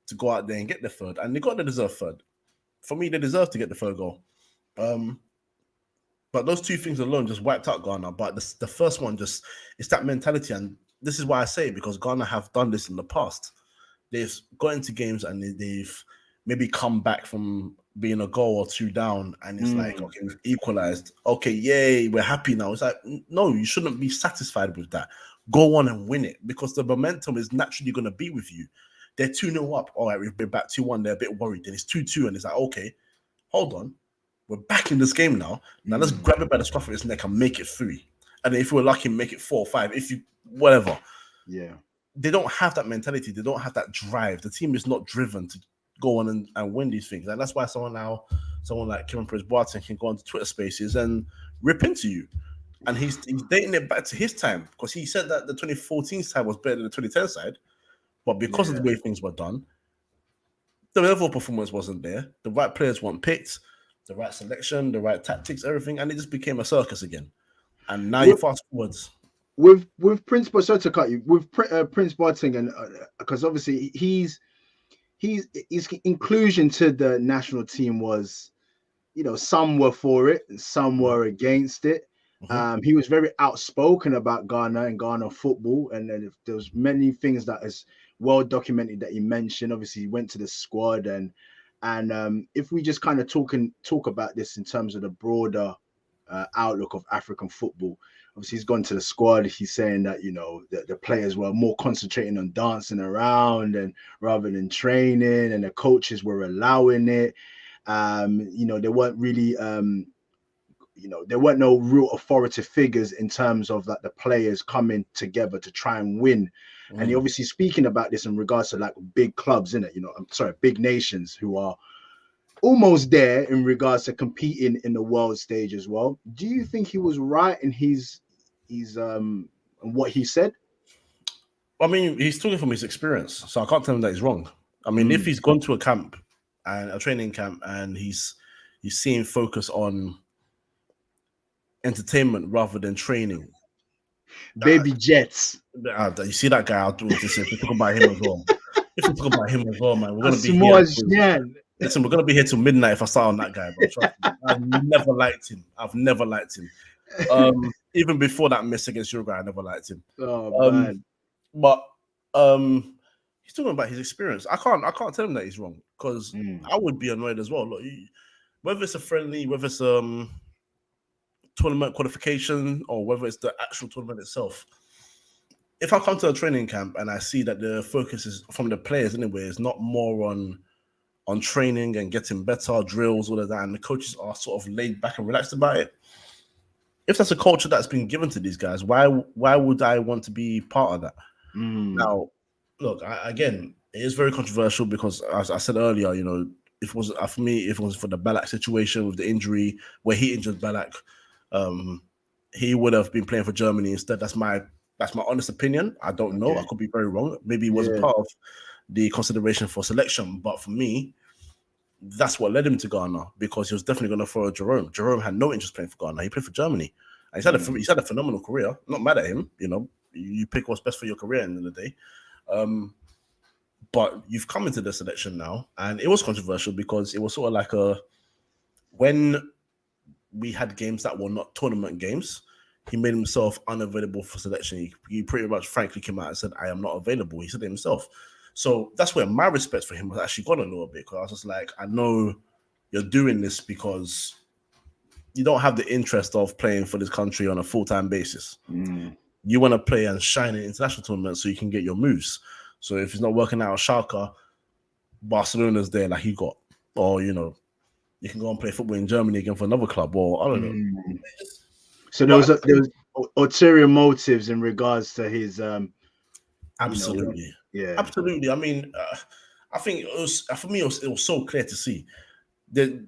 to go out there and get the third. And they got the deserved third. For me, they deserved to get the third goal. But those two things alone just wiped out Ghana. But the first one it's that mentality. And this is why I say it, because Ghana have done this in the past. They've got into games and they've maybe come back from being a goal or 2 down. And it's like, okay, we've equalized. Okay, yay, we're happy now. It's like, no, you shouldn't be satisfied with that. Go on and win it, because the momentum is naturally going to be with you. They're 2-0 up. All right, we've been back 2-1. They're a bit worried. Then it's 2-2. And it's like, okay, hold on. We're back in this game now. Now let's grab it by the scruff of his neck and make it 3. And then if we're lucky, make it 4 or 5. If you, whatever. Yeah. They don't have that mentality. They don't have that drive. The team is not driven to go on and win these things. And that's why someone like Kevin Prince Boateng can go onto Twitter Spaces and rip into you. And he's dating it back to his time, because he said that the 2014 side was better than the 2010 side. But because of the way things were done, the level of performance wasn't there. The right players weren't picked. The right selection, the right tactics, everything, and it just became a circus again. And now you fast forwards with Prince Boateng, with Prince Boateng, and because obviously his inclusion to the national team was, some were for it, and some were against it. He was very outspoken about Ghana and Ghana football, and then there was many things that is well documented that he mentioned. Obviously, he went to the squad and if we just kind of talk about this in terms of the broader outlook of African football, obviously he's gone to the squad. He's saying that the players were more concentrating on dancing around and rather than training, and the coaches were allowing it. There weren't really there weren't no real authoritative figures in terms of like the players coming together to try and win. And he obviously speaking about this in regards to like big clubs, big nations who are almost there in regards to competing in the world stage as well. Do you think he was right in his what he said? I mean, he's talking from his experience, so I can't tell him that he's wrong. I mean, if he's gone to a camp and a training camp and he's seeing focus on entertainment rather than training, Baby Jets. You see that guy? I'll do this. If we talk about him as well. Man, we're gonna be here. Listen, we're gonna be here till midnight if I start on that guy, bro. Trust me. I've never liked him. Even before that miss against Uruguay, I never liked him. Oh man. But he's talking about his experience. I can't tell him that he's wrong, because I would be annoyed as well. Look, whether it's a friendly, whether it's tournament qualification, or whether it's the actual tournament itself. If I come to a training camp and I see that the focus is from the players anyway, is not more on training and getting better, drills, all of that, and the coaches are sort of laid back and relaxed about it. If that's a culture that's been given to these guys, why would I want to be part of that? Now, look, again, it is very controversial because, as I said earlier, you know, if it was for me, if it was for the Ballack situation with the injury where he injured Ballack, he would have been playing for Germany instead. That's my honest opinion. I don't know. I could be very wrong. Maybe he wasn't part of the consideration for selection, but for me, that's what led him to Ghana, because he was definitely going to follow Jerome. Jerome had no interest playing for Ghana. He played for Germany. And he's had a phenomenal career. I'm not mad at him. You know, you pick what's best for your career at the end of the day. But you've come into the selection now, and it was controversial because it was sort of like when we had games that were not tournament games, he made himself unavailable for selection. He pretty much frankly came out and said, I am not available. He said it himself. So that's where my respect for him was actually gone a little bit, because I was just like, I know you're doing this because you don't have the interest of playing for this country on a full-time basis. You want to play and shine in international tournaments so you can get your moves. So if it's not working out at Schalke, Barcelona's there like he got. Or, you know, you can go and play football in Germany again for another club, or I don't know. So there was ulterior motives in regards to his absolutely. Absolutely. I mean, I think it was, for me, it was so clear to see that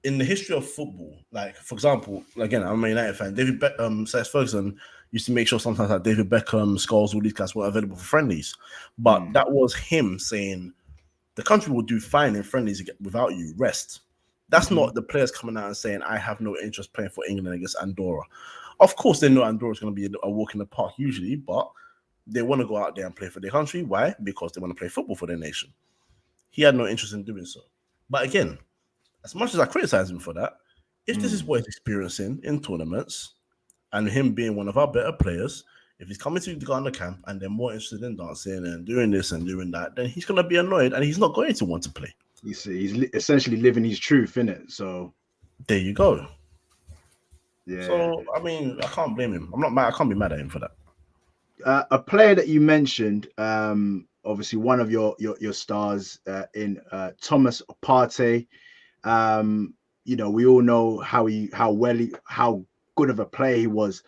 in the history of football, like, for example, again, I'm a Man United fan. David Sir Ferguson used to make sure sometimes that David Beckham, Scholes, all these guys weren't available for friendlies. But that was him saying the country will do fine in friendlies without you. Rest. That's not the players coming out and saying, I have no interest playing for England against Andorra. Of course, they know Andorra's going to be a walk in the park usually, but they want to go out there and play for their country. Why? Because they want to play football for their nation. He had no interest in doing so. But again, as much as I criticize him for that, if this is what he's experiencing in tournaments, and him being one of our better players, if he's coming to the Ghana camp and they're more interested in dancing and doing this and doing that, then he's going to be annoyed and he's not going to want to play. He's essentially living his truth, innit? So there you go. Yeah. So I mean, I can't blame him. I'm not mad. I can't be mad at him for that. A player that you mentioned, obviously one of your stars in Thomas Partey. You know, we all know how good of a player he was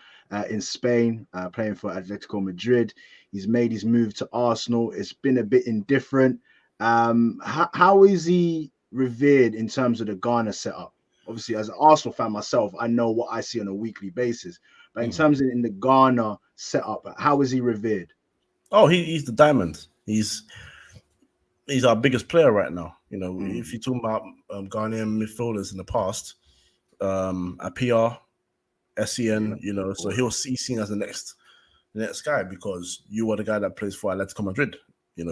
in Spain, playing for Atletico Madrid. He's made his move to Arsenal. It's been a bit indifferent. How is he revered in terms of the Ghana setup? Obviously, as an Arsenal fan myself, I know what I see on a weekly basis. But in terms of in the Ghana setup, how is he revered? Oh, he's the diamond. He's our biggest player right now. You know, if you're talking about Ghanaian midfielders in the past, Apia, SEN, you know, so he's seen as the next guy, because you are the guy that plays for Atletico Madrid. You know,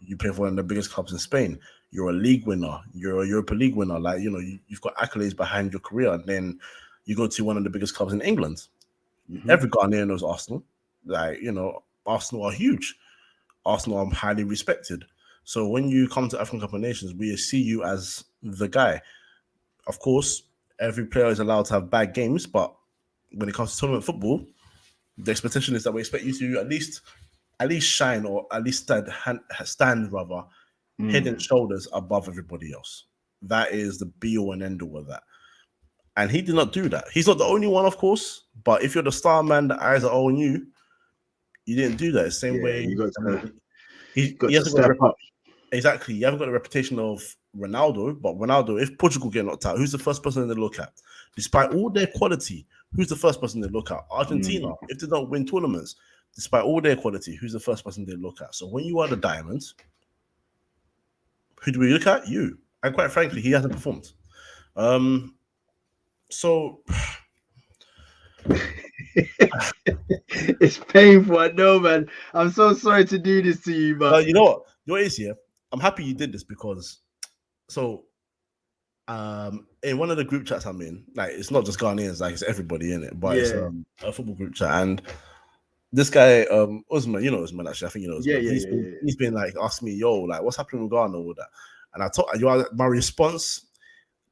you play for one of the biggest clubs in Spain. You're a league winner. You're a Europa League winner. Like, you know, you've got accolades behind your career. And then you go to one of the biggest clubs in England. Every Ghanaian knows Arsenal. Like, you know, Arsenal are huge. Arsenal are highly respected. So when you come to African Cup of Nations, we see you as the guy. Of course, every player is allowed to have bad games, but when it comes to tournament football, the expectation is that we expect you to at least shine, or at least stand head and shoulders above everybody else. That is the be-all and end-all of that. And he did not do that. He's not the only one, of course, but if you're the star man, the eyes are all on you, you didn't do that. The same way you got to, he hasn't step up. Exactly. You haven't got the reputation of Ronaldo, but Ronaldo, if Portugal get knocked out, who's the first person they look at? Despite all their quality, who's the first person they look at? Argentina, if they don't win tournaments, despite all their quality, who's the first person they look at? So when you are the diamonds, who do we look at? You. And quite frankly, he hasn't performed. So It's painful. I know, man. I'm so sorry to do this to you, but You know what? You know what it is here? I'm happy you did this because in one of the group chats I'm in, like it's not just Ghanaians, like it's everybody in it, but it's a football group chat, and this guy, Usman, you know Usman actually, I think you know Usman. He's been like asking me, yo, like what's happening with Ghana, all that, and I told you, my response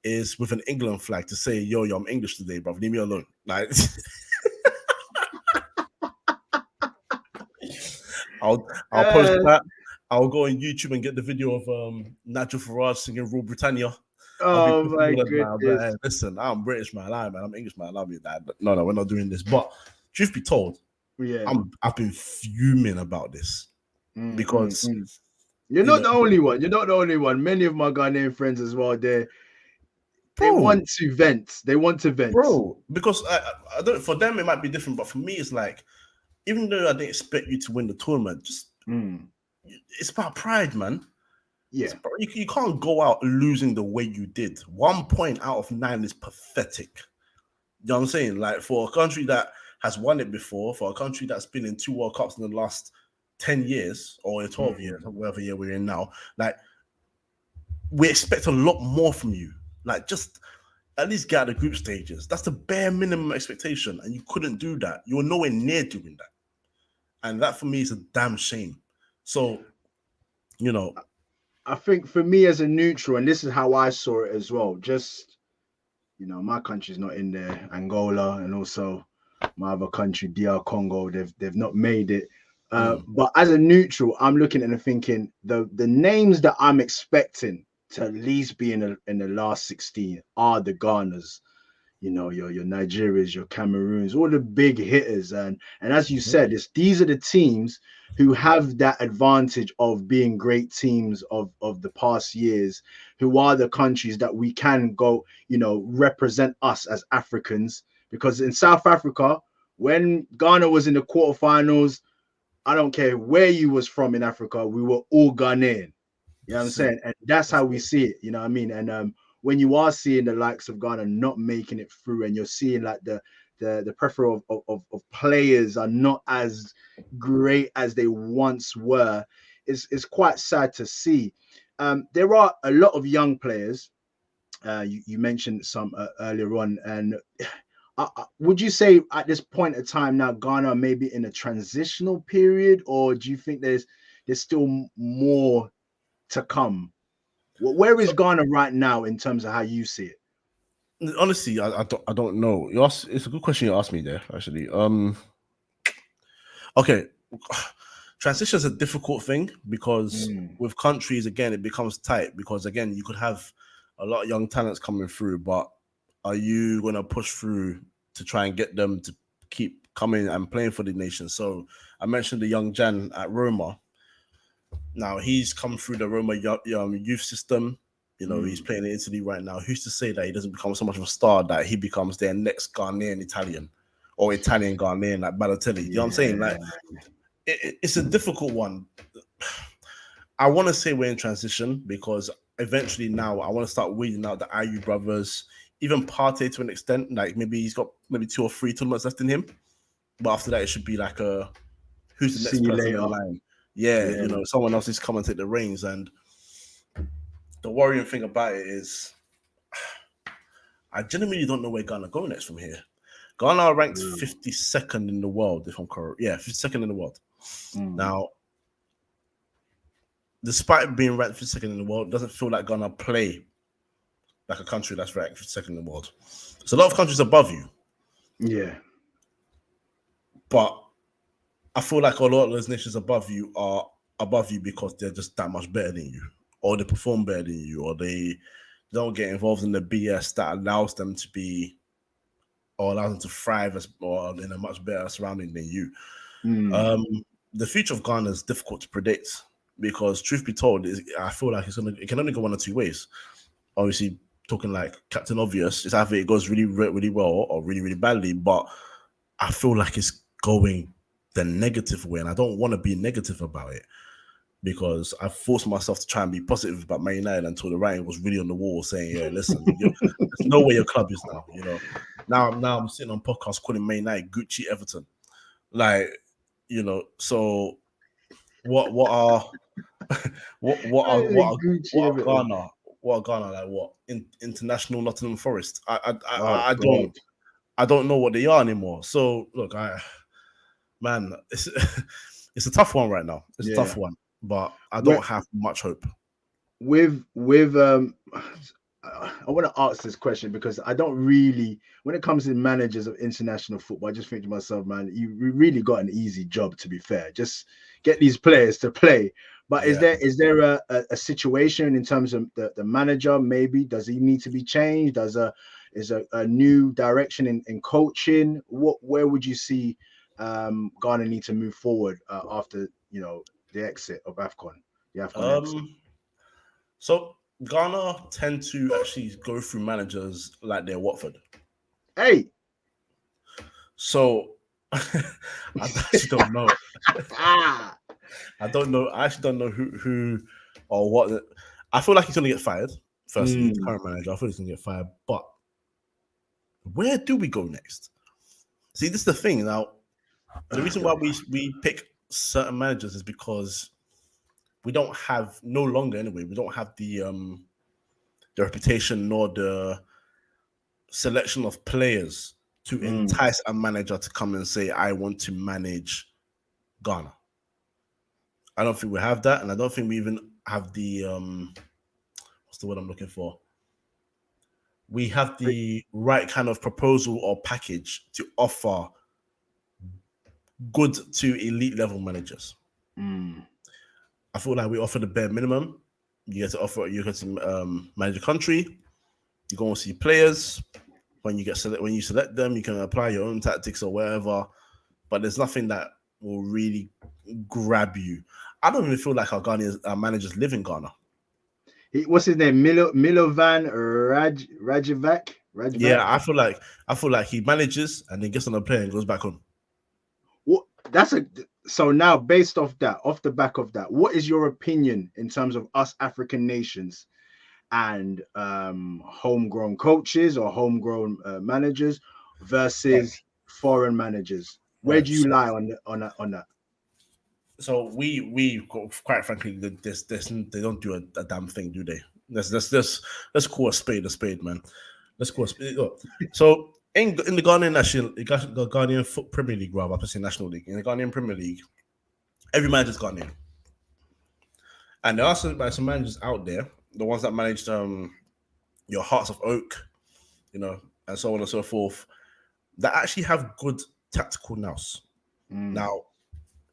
is with an England flag to say, yo, I'm English today, bro. Leave me alone. Like, I'll post that. I'll go on YouTube and get the video of Nigel Farage singing Rule Britannia. Oh my goodness! Hey, listen, I'm British, man. I'm English, man. I love you, Dad. No, we're not doing this. But truth be told, I've been fuming about this because you're not the only one. You're not the only one. Many of my Ghanaian friends as well. They want to vent. They want to vent, bro. Because I don't. For them, it might be different, but for me, it's like, even though I didn't expect you to win the tournament, just it's about pride, man. Yeah, you can't go out losing the way you did. 1 point out of 9 is pathetic. You know what I'm saying? Like, for a country that has won it before, for a country that's been in 2 World Cups in the last 10 years or 12 years, or whatever year we're in now, like, we expect a lot more from you. Like, just at least get out of the group stages. That's the bare minimum expectation, and you couldn't do that. You were nowhere near doing that. And that, for me, is a damn shame. So, you know, I think for me as a neutral, and this is how I saw it as well, just, you know, my country's not in there, Angola, and also my other country, DR Congo, they've not made it. But as a neutral, I'm looking and thinking the names that I'm expecting to at least be in the last 16 are the Ghanas, you know, your Nigerias, your Cameroons, all the big hitters. And as you said, these are the teams who have that advantage of being great teams of the past years, who are the countries that we can go, you know, represent us as Africans. Because in South Africa, when Ghana was in the quarterfinals, I don't care where you was from in Africa, we were all Ghanaian. You know what I'm saying? And that's how we see it, you know what I mean? And when you are seeing the likes of Ghana not making it through, and you're seeing like the plethora of players are not as great as they once were, it's quite sad to see. There are a lot of young players. You mentioned some earlier on, and would you say at this point in time now, Ghana may be in a transitional period, or do you think there's still more to come? Where is Ghana right now in terms of how you see it? Honestly, I don't know. It's a good question you asked me there, actually. Okay, transition is a difficult thing because with countries, again, it becomes tight because, again, you could have a lot of young talents coming through, but are you going to push through to try and get them to keep coming and playing for the nation? So I mentioned the young Jan at Roma. Now he's come through the Roma youth system. You know, he's playing in Italy right now. Who's to say that he doesn't become so much of a star that he becomes their next Ghanaian Italian or Italian Ghanaian like Balotelli? You know what I'm saying? Like, it's a difficult one. I want to say we're in transition because eventually now I want to start weeding out the Ayew brothers, even Partey to an extent. Like, maybe he's got maybe 2 or 3 tournaments left in him. But after that, it should be like who's the next person in line? Yeah, you know, someone else is come and take the reins. And the worrying thing about it is I genuinely don't know where Ghana go next from here. Ghana are ranked 52nd in the world, if I'm correct. Yeah, 52nd in the world. Now, despite being ranked 52nd in the world, it doesn't feel like Ghana play like a country that's ranked 52nd in the world. There's a lot of countries above you. Yeah. But I feel like a lot of those nations above you are above you because they're just that much better than you, or they perform better than you, or they don't get involved in the BS that allows them to be, or allows them to thrive or in a much better surrounding than you. The future of Ghana is difficult to predict because, truth be told, I feel like it can only go one or two ways. Obviously, talking like Captain Obvious, it's either it goes really, really well or really, really badly. But I feel like it's going the negative way, and I don't want to be negative about it because I forced myself to try and be positive about Man United until the writing was really on the wall saying, yeah, listen, there's no way your club is now, you know. Now I'm sitting on podcasts calling Man United Gucci Everton. Like, you know, so what are Ghana? What are Ghana like? What international Nottingham Forest? I don't know what they are anymore. So look, man, it's it's a tough one right now. It's a tough one, but I don't have much hope. With I want to ask this question because I don't really, when it comes to managers of international football, I just think to myself, man, you really got an easy job, to be fair. Just get these players to play. But is there a situation in terms of the manager? Maybe does he need to be changed? Is a new direction in coaching? Where would you see Ghana need to move forward after the exit of AFCON, the AFCON exit? So Ghana tend to actually go through managers like they're Watford. Hey. So I actually don't know. I don't know. I actually don't know who or what. I feel like he's gonna get fired. Firstly, the current manager, I feel he's gonna get fired. But where do we go next? See, this is the thing. Now, the reason why we pick certain managers is because we don't have we don't have the reputation nor the selection of players to entice a manager to come and say, I want to manage Ghana. I don't think we have that, and I don't think we even have the what's the word I'm looking for? We have the right kind of proposal or package to offer good to elite level managers. I feel like we offer the bare minimum. You get to manage a country. You go and see players. When you select them, you can apply your own tactics or whatever. But there's nothing that will really grab you. I don't even feel like our managers live in Ghana. What's his name? Milovan Rajevac? Yeah, I feel like he manages and then gets on a plane and goes back home. So now based off the back of that, what is your opinion in terms of us African nations and homegrown coaches or homegrown managers versus foreign managers? Where do you lie on that? So we quite frankly, they don't do a damn thing, do they? Let's call a spade, man. Let's call a spade. So in the Ghanaian Premier League, rather, I say National League, in the Ghanaian Premier League, every manager's Ghanaian, and there are some managers out there, the ones that managed your Hearts of Oak, and so on and so forth, that actually have good tactical nous. Now,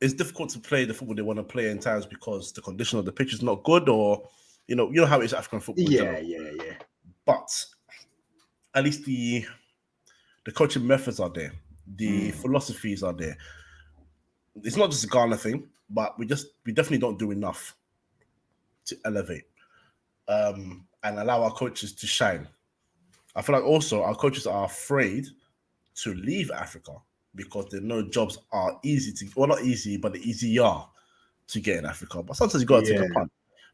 it's difficult to play the football they want to play in times because the condition of the pitch is not good, or you know how it is African football. Yeah. But at least the coaching methods are there, the philosophies are there. It's not just a Ghana thing, but we definitely don't do enough to elevate and allow our coaches to shine. I feel like also our coaches are afraid to leave Africa because they know jobs are not easy, but easier to get in Africa. But sometimes you got to take a punt.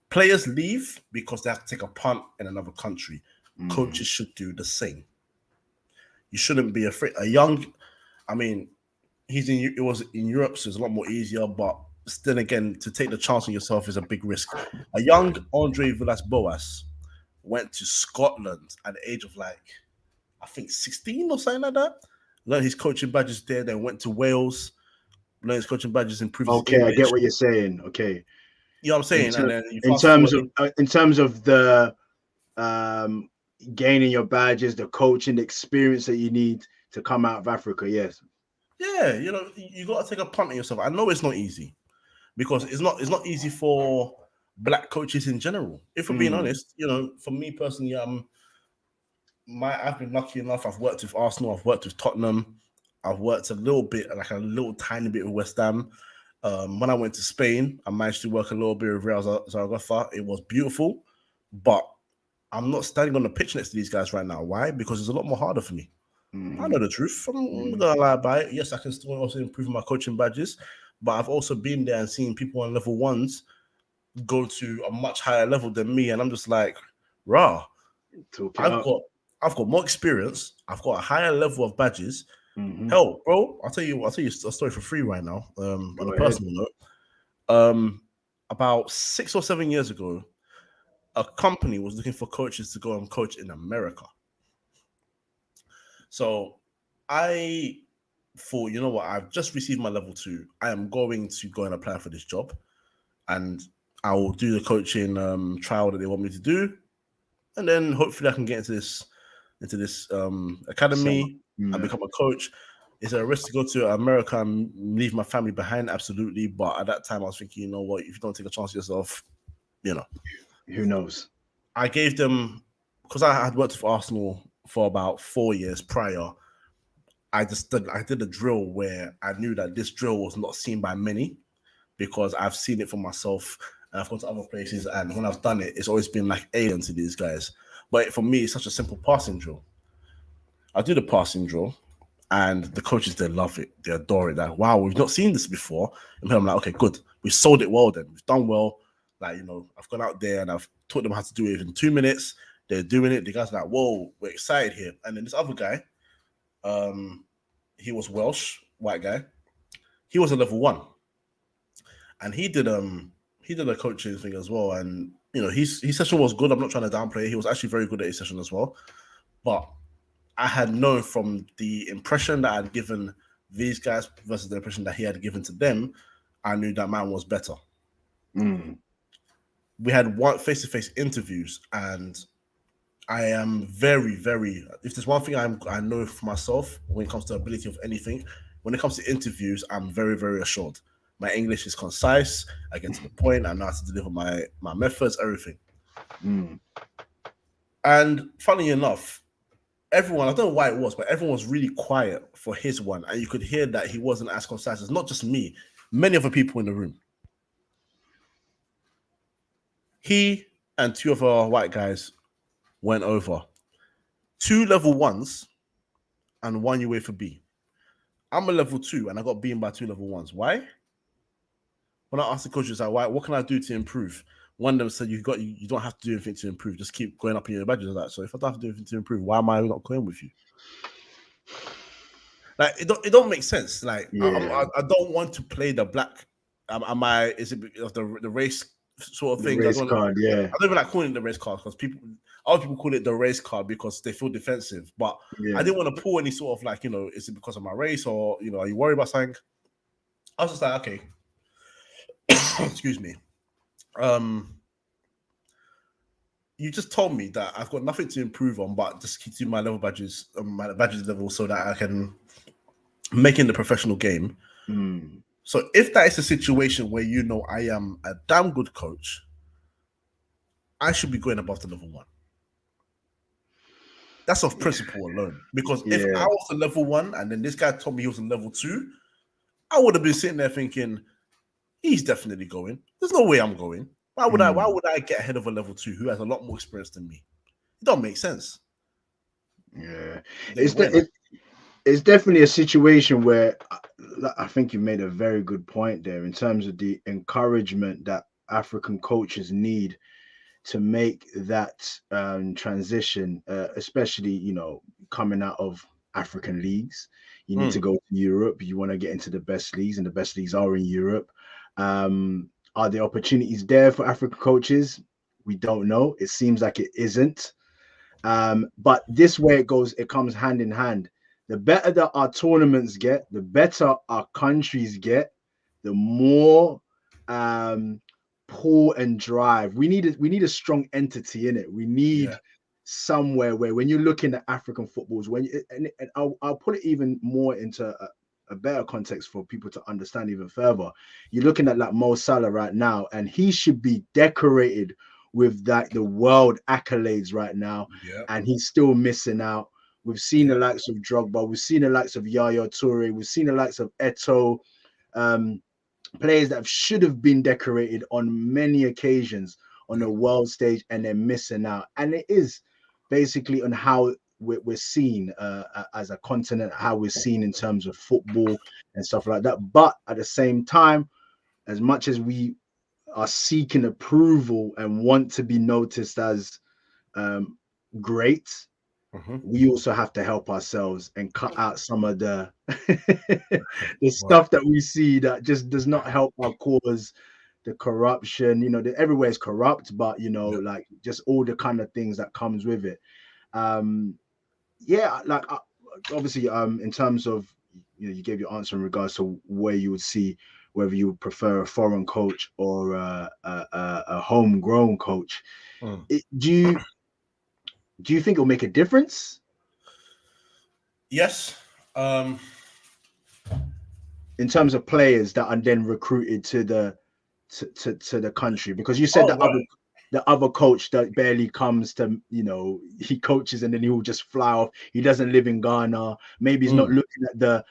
Players leave because they have to take a punt in another country. Coaches should do the same. You shouldn't be afraid. It was in Europe, so it's a lot more easier, but still again, to take the chance on yourself is a big risk. A young Andre Villas-Boas went to Scotland at the age of I think 16 or something like that. Learned his coaching badges there, then went to Wales, learned his coaching badges, improved his English. I get what you're saying. Okay. You know what I'm saying? In terms of the gaining your badges, the coaching, the experience that you need to come out of Africa, yes. Yeah, you got to take a punt on yourself. I know it's not easy because it's not easy for black coaches in general. If we're being honest, for me personally, I've been lucky enough. I've worked with Arsenal. I've worked with Tottenham. I've worked a little tiny bit with West Ham. When I went to Spain, I managed to work a little bit with Real Zaragoza. It was beautiful, but I'm not standing on the pitch next to these guys right now. Why? Because it's a lot more harder for me. I know the truth. I'm not gonna lie about it. Yes, I can still also improve my coaching badges, but I've also been there and seen people on level ones go to a much higher level than me, and I'm just like, rah. I've got more experience. I've got a higher level of badges. Mm-hmm. Hell, bro, I'll tell you a story for free right now. On a personal note, about 6 or 7 years ago, a company was looking for coaches to go and coach in America. So I thought, you know what, I've just received my level 2. I am going to go and apply for this job, and I will do the coaching trial that they want me to do, and then hopefully I can get into this academy and become a coach. Is it a risk to go to America and leave my family behind? Absolutely. But at that time, I was thinking, you know what, if you don't take a chance yourself, you know, who knows? I gave them, because I had worked for Arsenal for about 4 years prior. I did a drill where I knew that this drill was not seen by many, because I've seen it for myself and I've gone to other places, and when I've done it, it's always been like alien to these guys. But for me, it's such a simple passing drill. I do the passing drill, and the coaches, they love it. They adore it. Like, wow, we've not seen this before. And I'm like, okay, good. We sold it well then. We've done well. Like, you know, I've gone out there and I've taught them how to do it in 2 minutes. They're doing it. The guys are like, whoa, we're excited here. And then this other guy, he was Welsh, white guy. He was a level 1. And he did a coaching thing as well. And, you know, his session was good. I'm not trying to downplay it. He was actually very good at his session as well. But I had known from the impression that I'd given these guys versus the impression that he had given to them, I knew that man was better. We had face-to-face interviews, and I am very, very, if there's one thing I know for myself when it comes to ability of anything, when it comes to interviews, I'm very, very assured. My English is concise. I get to the point. I know how to deliver my methods, everything. And funny enough, everyone, I don't know why it was, but everyone was really quiet for his one. And you could hear that he wasn't as concise as not just me, many other people in the room. He and 2 of our white guys went over. 2 level 1s and 1 UEFA B. I'm a level 2 and I got beaten by 2 level 1s. Why? When I asked the coaches, like, why, what can I do to improve? One of them said, you don't have to do anything to improve. Just keep going up in your badges. Like, so if I don't have to do anything to improve, why am I not going with you? Like, it don't make sense. Like, I don't want to play the black. Is it of the race sort of thing? Race card, I don't even like calling it the race card, because other people call it the race card because they feel defensive. But I didn't want to pull any sort of, like, you know, is it because of my race, or, you know, are you worried about something? I was just like, okay. Excuse me. You just told me that I've got nothing to improve on, but just keep doing my level badges, my badges level, so that I can make in the professional game. So if that is a situation where, you know, I am a damn good coach, I should be going above the level 1. That's off principle alone. Because if I was a level 1 and then this guy told me he was a level 2, I would have been sitting there thinking, he's definitely going. There's no way I'm going. Why would I get ahead of a level 2 who has a lot more experience than me? It don't make sense. Yeah. It's definitely a situation where I think you made a very good point there in terms of the encouragement that African coaches need to make that transition, especially, you know, coming out of African leagues. You need to go to Europe. You want to get into the best leagues, and the best leagues are in Europe. Are there opportunities there for African coaches? We don't know. It seems like it isn't. But this way it goes, it comes hand in hand. The better that our tournaments get, the better our countries get, the more pull and drive. We need a strong entity in it. We need somewhere where, when you're looking at African footballs, and I'll put it even more into a better context for people to understand even further. You're looking at like Mo Salah right now, and he should be decorated with like the world accolades right now, and he's still missing out. We've seen the likes of Drogba, we've seen the likes of Yaya Toure, we've seen the likes of Eto'o, players that should have been decorated on many occasions on the world stage, and they're missing out. And it is basically on how we're seen as a continent, how we're seen in terms of football and stuff like that. But at the same time, as much as we are seeking approval and want to be noticed as great, we also have to help ourselves and cut out some of the the Right. stuff that we see that just does not help our cause. The corruption, everywhere is corrupt, but like just all the kind of things that comes with it. Yeah, like obviously, in terms of you gave your answer in regards to where you would see whether you would prefer a foreign coach or a homegrown coach. Do you think it'll make a difference? Yes. In terms of players that are then recruited to the country, because you said the other coach that barely comes to, he coaches and then he will just fly off. He doesn't live in Ghana. Maybe he's not looking at the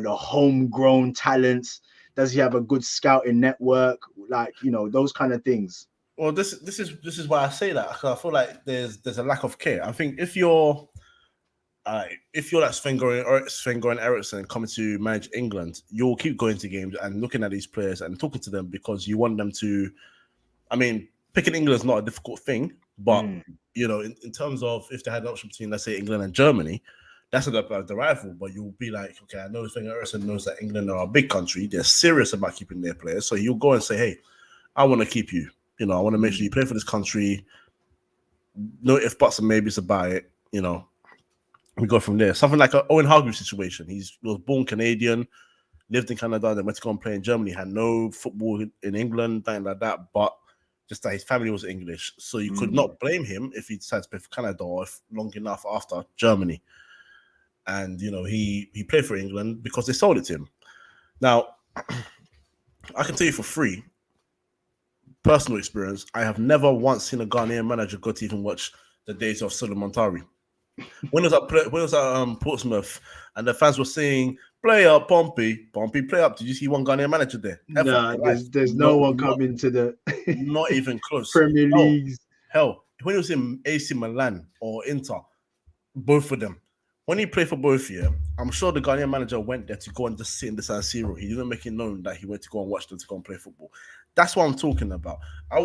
homegrown talents. Does he have a good scouting network? Like, those kind of things. Well, this is why I say that. I feel like there's a lack of care. I think if you're like Sven-Göran Eriksson coming to manage England, you'll keep going to games and looking at these players and talking to them because you want them to. I mean, picking England is not a difficult thing, but in terms of if they had an option between, let's say, England and Germany, that's the rival. But you'll be like, okay, I know Sven-Göran Eriksson knows that England are a big country. They're serious about keeping their players, so you'll go and say, hey, I want to keep you. I want to make sure you play for this country. No if buts and maybes about it. We go from there. Something like an Owen Hargreaves situation. He was born Canadian, lived in Canada, then went to go and play in Germany, had no football in England, nothing like that, but just that his family was English. So you could not blame him if he decided to play for Canada or if long enough after Germany. And, he played for England because they sold it to him. Now, I can tell you for free, personal experience, I have never once seen a Ghanaian manager go to even watch the days of Solomon Montari. When was at Portsmouth and the fans were saying, play up, Pompey, play up. Did you see one Ghanaian manager there? No, there's no one coming to the not even close. Premier Leagues. Hell, when he was in AC Milan or Inter, both of them, when he played for both, I'm sure the Ghanaian manager went there to go and just sit in the San Siro. He didn't make it known that he went to go and watch them to go and play football. That's what I'm talking about. I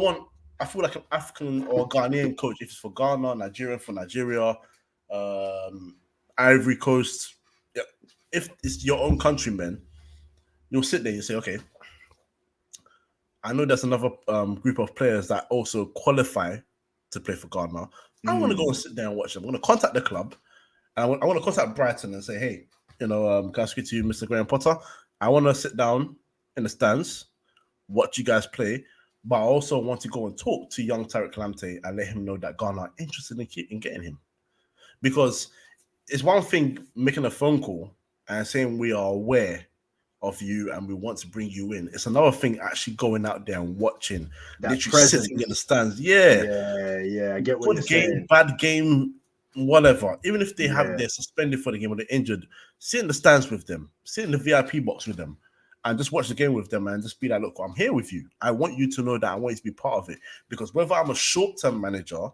feel like an African or Ghanaian coach, if it's for Ghana, Nigerian for Nigeria, Ivory Coast, if it's your own countrymen, you'll sit there and you say, okay, I know there's another group of players that also qualify to play for Ghana. I want to go and sit there and watch them. I'm going to contact the club. I want to contact Brighton and say, hey, can I speak to you, Mr. Graham Potter? I want to sit down in the stands, watch you guys play, but I also want to go and talk to young Tariq Lamptey and let him know that Ghana are interested in getting him. Because it's one thing making a phone call and saying we are aware of you and we want to bring you in. It's another thing actually going out there and watching, literally sitting in the stands. Yeah, I get what you're saying. Bad game, whatever. Even if they they're suspended for the game or they're injured, sit in the stands with them, sit in the VIP box with them, and just watch the game with them and just be like, look, I'm here with you. I want you to know that I want you to be part of it. Because whether I'm a short-term manager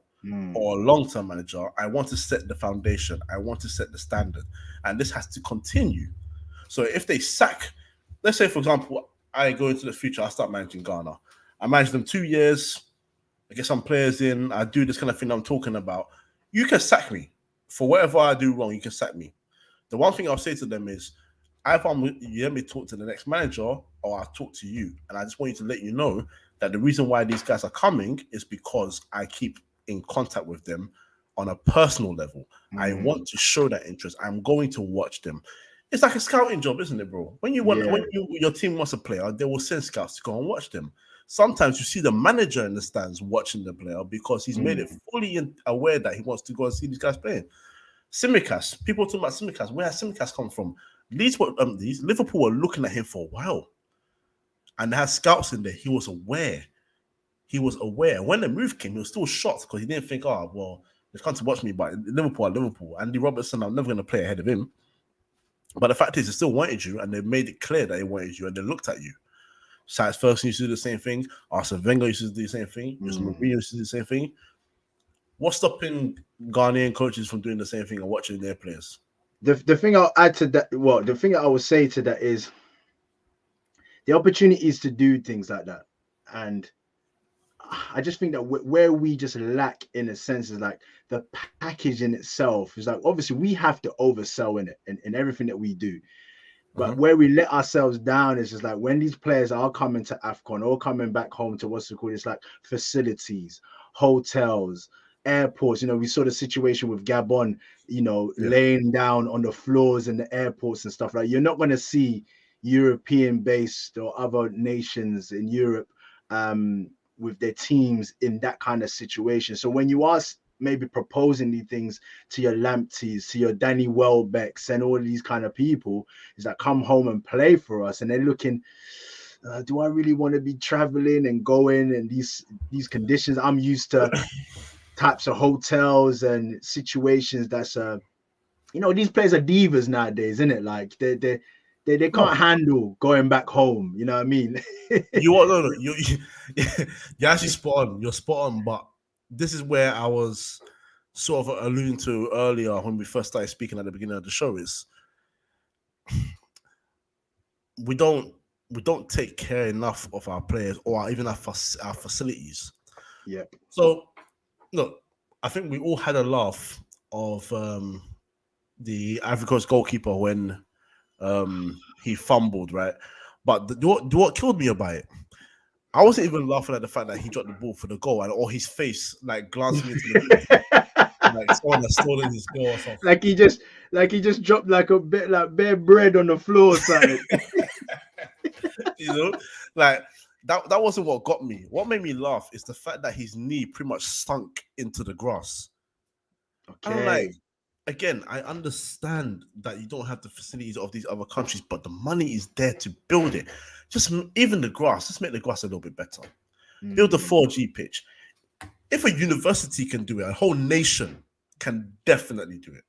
or a long-term manager, I want to set the foundation. I want to set the standard. And this has to continue. So if they sack, let's say, for example, I go into the future, I start managing Ghana. I manage them 2 years, I get some players in, I do this kind of thing I'm talking about. You can sack me. For whatever I do wrong, you can sack me. The one thing I'll say to them is, either you let me talk to the next manager or I'll talk to you. And I just want you to let you know that the reason why these guys are coming is because I keep in contact with them on a personal level. I want to show that interest. I'm going to watch them. It's like a scouting job, isn't it, bro? When your team wants a player, they will send scouts to go and watch them. Sometimes you see the manager in the stands watching the player because he's made it fully aware that he wants to go and see these guys playing. Tsimikas, people talking about Tsimikas. Where has Tsimikas come from? Liverpool were looking at him for a while, and they had scouts in there. He was aware. When the move came, he was still shocked because he didn't think, oh, well, they've come to watch me, but Liverpool are Liverpool. Andy Robertson, I'm never going to play ahead of him. But the fact is, they still wanted you, and they made it clear that they wanted you, and they looked at you. Sykes Ferguson used to do the same thing. Arsene Wenger used to do the same thing. Jose Mourinho used to do the same thing. What's stopping Ghanaian coaches from doing the same thing and watching their players? The thing I'll add to that, the thing I would say to that is the opportunities to do things like that. And I just think that where we just lack in a sense is like the package in itself is like, obviously we have to oversell in it in everything that we do. But where we let ourselves down is just like when these players are coming to AFCON or coming back home to what's it called, it's like facilities, hotels, airports. We saw the situation with Gabon, laying down on the floors in the airports and stuff. Like, you're not going to see European-based or other nations in Europe with their teams in that kind of situation. So when you are maybe proposing these things to your Lampteys, to your Danny Welbecks and all these kind of people, is that come home and play for us, and they're looking, do I really want to be traveling and going in these conditions? I'm used to types of hotels and situations that's these players are divas nowadays, isn't it? Like they can't handle going back home. You know what I mean? You're actually spot on. You're spot on, but this is where I was sort of alluding to earlier when we first started speaking at the beginning of the show is we don't take care enough of our players or even our facilities. Yeah. So look, I think we all had a laugh of the Ivory Coast goalkeeper when he fumbled, right? But what killed me about it, I wasn't even laughing at the fact that he dropped the ball for the goal or his face like glancing into the like someone has stolen his goal or something. Like he just dropped like a bit like bare bread on the floor or something. Like that wasn't what got me. What made me laugh is the fact that his knee pretty much sunk into the grass. Okay. And I'm like, again, I understand that you don't have the facilities of these other countries, but the money is there to build it. Just even the grass, just make the grass a little bit better. Build a 4G pitch. If a university can do it, a whole nation can definitely do it.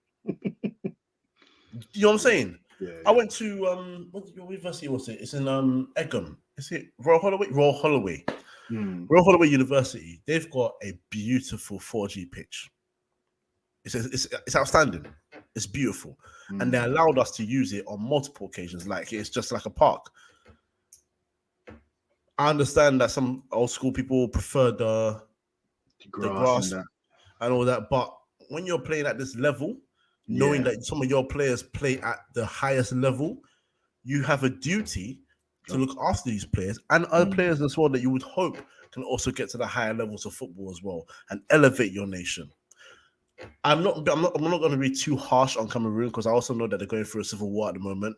You know what I'm saying? Yeah. I went to what university was it? It's in Egham. Is it Royal Holloway? Royal Holloway. Royal Holloway University. They've got a beautiful 4G pitch. It's outstanding. It's beautiful. And they allowed us to use it on multiple occasions. Like it's just like a park. I understand that some old school people prefer the grass and all that, but when you're playing at this level, knowing that some of your players play at the highest level, you have a duty to look after these players and other players as well that you would hope can also get to the higher levels of football as well and elevate your nation. I'm not going to be too harsh on Cameroon because I also know that they're going through a civil war at the moment,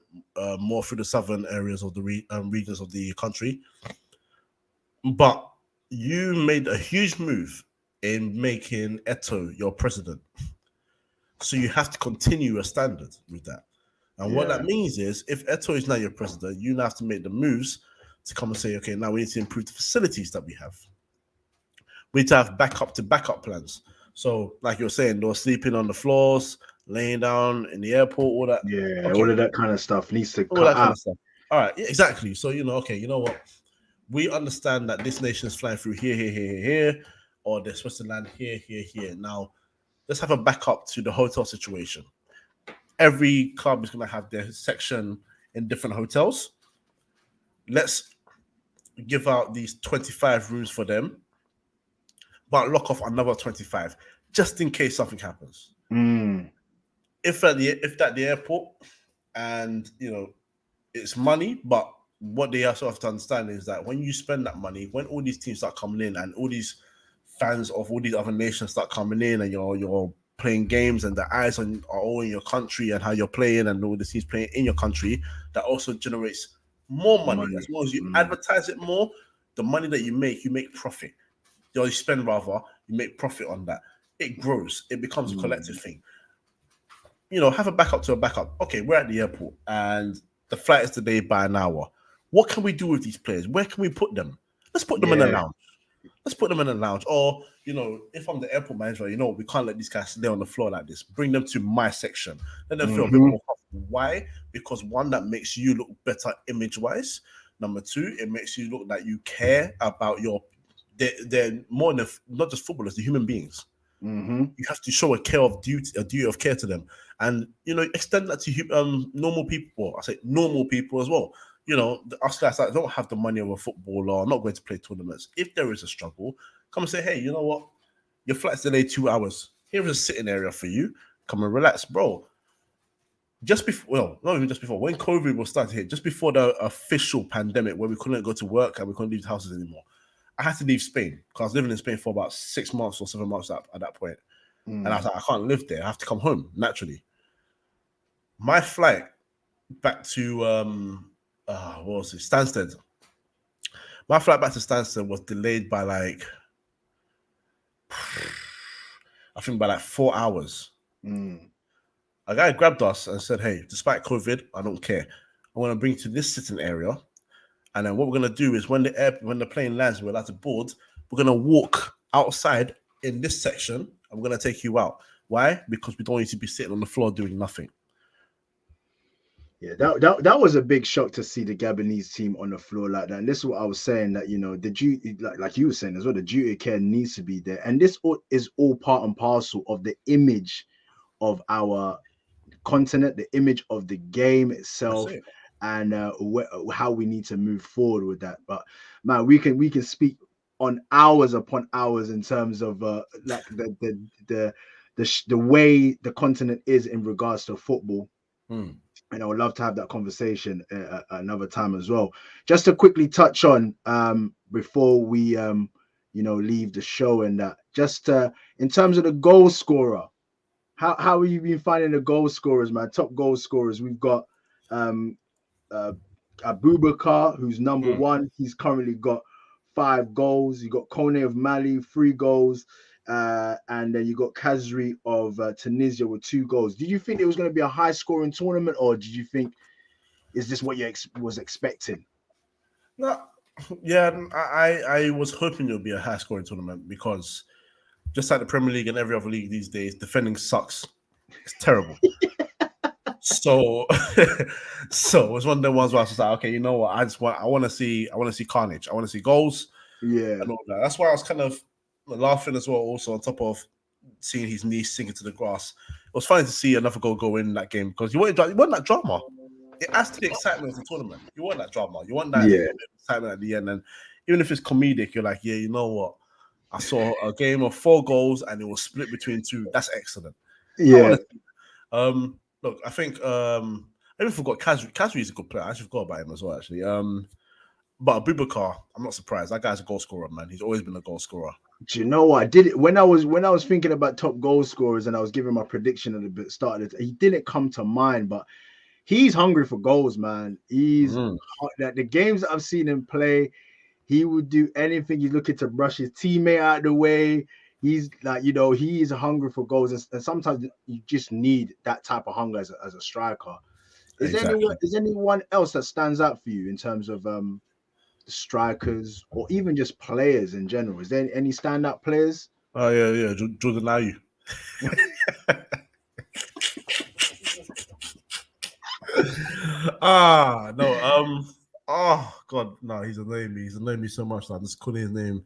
more through the southern areas of the regions of the country. But you made a huge move in making Eto'o your president. So you have to continue a standard with that. And what that means is if Eto'o is now your president, you now have to make the moves to come and say, okay, now we need to improve the facilities that we have. We need to have backup plans. So like you're saying, they're sleeping on the floors, laying down in the airport, all that. Yeah, all of that kind of stuff needs to all cut that out. Kind of stuff. All right, exactly. So, you know what? We understand that this nation is flying through here, or they're supposed to land here. Now, let's have a backup to the hotel situation. Every club is going to have their section in different hotels. Let's give out these 25 rooms for them, but lock off another 25 just in case something happens. If at the airport, and it's money, but what they also have to understand is that when you spend that money, when all these teams start coming in and all these fans of all these other nations start coming in and you're playing games and the eyes are all in your country and how you're playing and all the teams playing in your country, that also generates more money. As long as you advertise it more, the money that you make profit. You spend rather, you make profit on that. It grows. It becomes a collective thing. Have a backup to a backup. Okay, we're at the airport and the flight is today by an hour. What can we do with these players? Where can we put them? Let's put them in a lounge. Let's put them in a lounge. Or, if I'm the airport manager, we can't let these guys lay on the floor like this. Bring them to my section. Let them feel a bit more comfortable. Why? Because one, that makes you look better image-wise. Number two, it makes you look like you care about they're more than not just footballers, they're human beings. You have to show a duty of care to them, and extend that to normal people. I say normal people as well. you know, us guys that don't have the money of a footballer, not going to play tournaments. If there is a struggle, come and say, hey, you know what? Your flight's delayed 2 hours. Here is a sitting area for you. Come and relax, bro. Just before, well, not even just before, when COVID was starting to hit, just before the official pandemic where we couldn't go to work and we couldn't leave the houses anymore, I had to leave Spain because I was living in Spain for about 6 months or 7 months at that point. And I was like, I can't live there. I have to come home naturally. My flight back to what was it? Stansted. My flight back to Stansted was delayed by like, I think by like 4 hours. A guy grabbed us and said, hey, despite COVID, I don't care. I'm going to bring you to this sitting area. And then what we're going to do is when the plane lands, we're allowed to board, we're going to walk outside in this section and we're going to take you out. Why? Because we don't need to be sitting on the floor doing nothing. Yeah, that was a big shock to see the Gabonese team on the floor like that. And this is what I was saying, that, you know, the duty, like you were saying as well, the duty of care needs to be there. And this is all part and parcel of the image of our continent, the image of the game itself, and how we need to move forward with that. But man, we can speak on hours upon hours in terms of like the way the continent is in regards to football. And I would love to have that conversation another time as well. Just to quickly touch on before we leave the show, and that just in terms of the goal scorer, how have you been finding the goal scorers, man? Top goal scorers, we've got Abubakar, who's number one. He's currently got 5 goals. You got Kone of Mali, 3 goals. And then you got Kazri of Tunisia with 2 goals. Did you think it was going to be a high scoring tournament, or did you think, is this what you was expecting? No, yeah, I was hoping it would be a high scoring tournament because just like the Premier League and every other league these days, defending sucks. It's terrible. So it's one of the ones where I was like, okay, you know what? I want to see carnage. I want to see goals. Yeah, and all that. That's why I was kind of laughing as well. Also, on top of seeing his knees sinking to the grass, it was funny to see another goal go in that game because you want that drama. It adds to the excitement of the tournament. You want that drama. You want that excitement at the end. And even if it's comedic, you're like, yeah, you know what? I saw a game of 4 goals and it was split between 2. That's excellent. Yeah. Look, I think I even forgot Kazri. Kazri is a good player. I actually forgot about him as well, actually. But Abubakar, I'm not surprised. That guy's a goal scorer, man. He's always been a goal scorer. Do you know what? I did it when I was thinking about top goal scorers and I was giving my prediction at the start of it. He didn't come to mind, but he's hungry for goals, man. He's like the games that I've seen him play. He would do anything. He's looking to brush his teammate out of the way. He's like, he is hungry for goals, and sometimes you just need that type of hunger as a striker. Is anyone else that stands out for you in terms of strikers or even just players in general? Is there any standout players? Oh yeah, Jordan Ayew. No. Oh God, no, he's annoying me. He's annoying me so much. I'm just calling his name.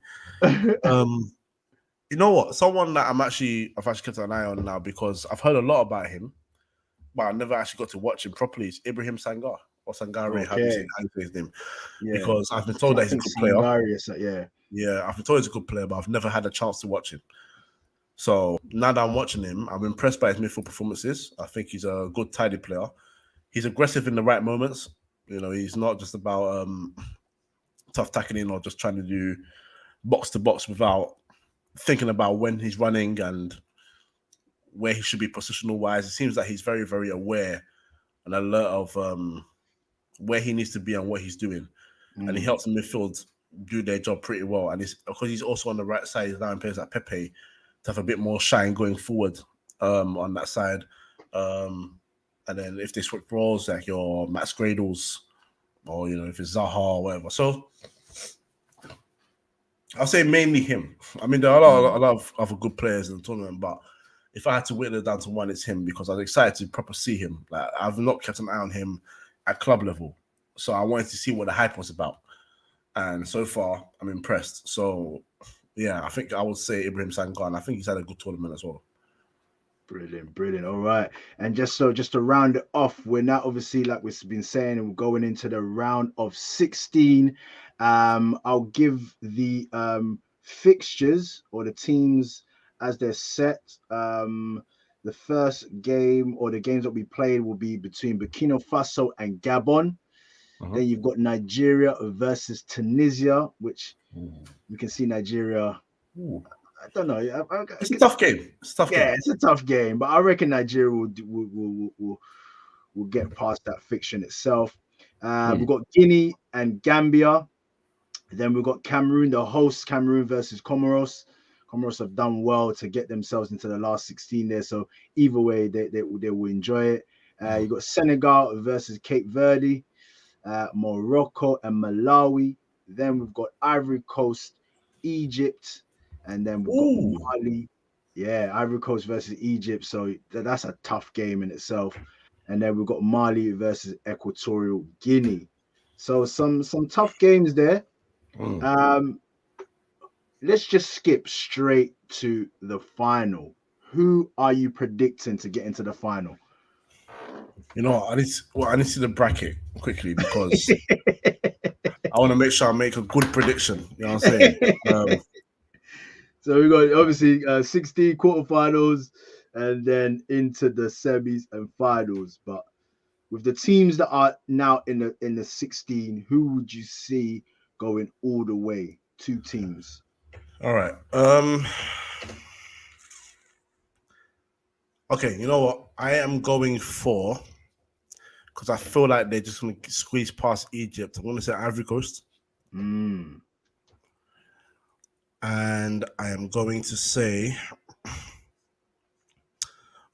You know what? Someone that I've actually kept an eye on now because I've heard a lot about him, but I never actually got to watch him properly. Is Ibrahim Sangar or Sangare? Okay. How do you say his name? Yeah. Because I've been told that he's a good player. Yeah, I've been told he's a good player, but I've never had a chance to watch him. So now that I'm watching him, I'm impressed by his midfield performances. I think he's a good, tidy player. He's aggressive in the right moments. He's not just about tough tackling or just trying to do box to box without thinking about when he's running and where he should be positional wise. It seems that he's very, very aware and alert of where he needs to be and what he's doing. And he helps the midfield do their job pretty well. And it's because he's also on the right side, he's allowing players like Pepe to have a bit more shine going forward on that side. And then if they switch roles, like your Max Gradles or, if it's Zaha or whatever. So I'll say mainly him. I mean, there are a lot of other good players in the tournament, but if I had to whittle it down to one, it's him because I was excited to proper see him. Like, I've not kept an eye on him at club level. So I wanted to see what the hype was about. And so far, I'm impressed. So, yeah, I think I would say Ibrahim Sangar, and I think he's had a good tournament as well. Brilliant. All right. And just to round it off, we're now obviously, like we've been saying, and we're going into the round of 16. I'll give the fixtures or the teams as they're set. The first game or the games that we played will be between Burkina Faso and Gabon. Uh-huh. Then you've got Nigeria versus Tunisia, which Ooh. you can see Nigeria. Ooh. I don't know. It's a tough game. It's a tough game, but I reckon Nigeria will get past that fiction itself. We've got Guinea and Gambia. Then we've got Cameroon, the host, Cameroon versus Comoros. Comoros have done well to get themselves into the last 16 there. So either way, they will enjoy it. You've got Senegal versus Cape Verde, Morocco and Malawi. Then we've got Ivory Coast, Egypt, and then we've got Mali. Yeah, Ivory Coast versus Egypt. So that's a tough game in itself. And then we've got Mali versus Equatorial Guinea. So some tough games there. Let's just skip straight to the final. Who are you predicting to get into the final? You know, I need to see the bracket quickly because I want to make sure I make a good prediction. You know what I'm saying? So we got obviously 16 quarterfinals and then into the semis and finals. But with the teams that are now in the 16, who would you see going all the way? 2 teams. All right. Okay, you know what? I am going for, because I feel like they're just going to squeeze past Egypt. I'm going to say Ivory Coast. And I am going to say,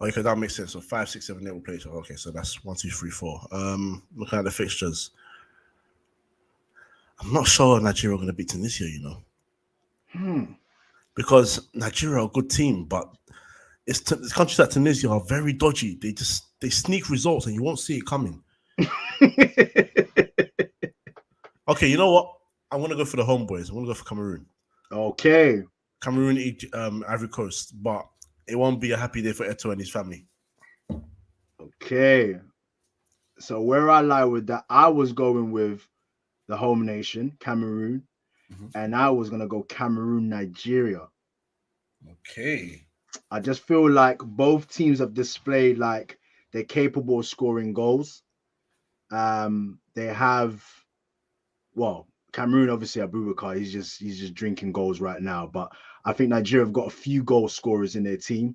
okay, that makes sense. So 5, 6, 7, 8 will play each other. Okay, so that's 1, 2, 3, 4. Looking at the fixtures, I'm not sure Nigeria are going to beat Tunisia, you know. Because Nigeria are a good team, but it's countries like Tunisia are very dodgy. They sneak results and you won't see it coming. Okay, you know what? I'm going to go for the homeboys. I'm going to go for Cameroon. Okay. Cameroon, Ivory Coast, but it won't be a happy day for Eto and his family. Okay. So where I lie with that, I was going with the home nation, Cameroon, and I was going to go Cameroon, Nigeria. Okay. I just feel like both teams have displayed like they're capable of scoring goals. They have, well, Cameroon obviously Abubakar, he's just drinking goals right now. But I think Nigeria have got a few goal scorers in their team,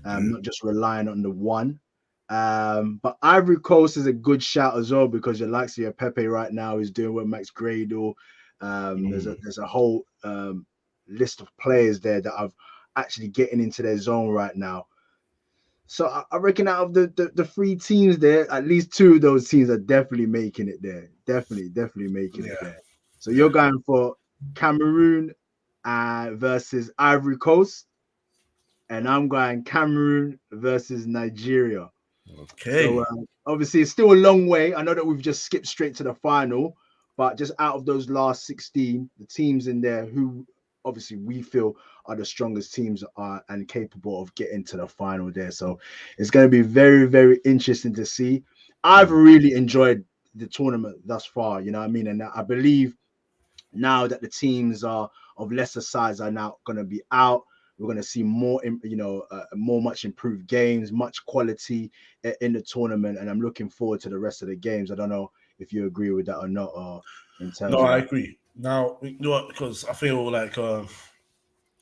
not just relying on the one. But Ivory Coast is a good shout as well because your likes of your Pepe right now is doing what Max Gradle. There's a whole list of players there that I've actually getting into their zone right now. So I reckon out of the 3 teams there, at least 2 of those teams are definitely making it there. Definitely making it there. So you're going for Cameroon versus Ivory Coast, and I'm going Cameroon versus Nigeria. Okay. So obviously it's still a long way. I know that we've just skipped straight to the final, but just out of those last 16, the teams in there who obviously we feel are the strongest teams are and capable of getting to the final there. So it's going to be very, very interesting to see. I've really enjoyed the tournament thus far, you know what I mean? And I believe now that the teams are of lesser size are now going to be out, we're going to see more, much improved games, much quality in the tournament. And I'm looking forward to the rest of the games. I don't know if you agree with that or not, or in terms of I agree. Now, you know what? Because I feel like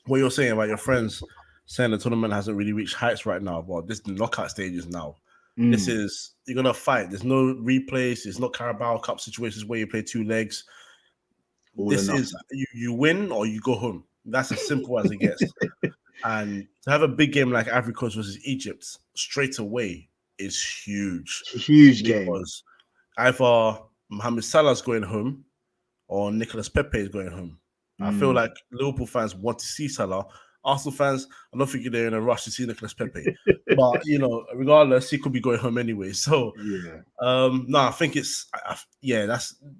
what you're saying about your friends saying the tournament hasn't really reached heights right now, but this is the knockout stages now. This is, you're going to fight. There's no replays. It's not Carabao Cup situations where you play 2 legs. This is, you win or you go home. That's as simple as it gets. And to have a big game like Ivory Coast versus Egypt straight away is huge. Huge game. Because either Mohamed Salah's going home or Nicolas Pepe is going home. I feel like Liverpool fans want to see Salah. Arsenal fans, I don't think they're in a rush to see Nicolas Pepe. But, regardless, he could be going home anyway. So, I think it's,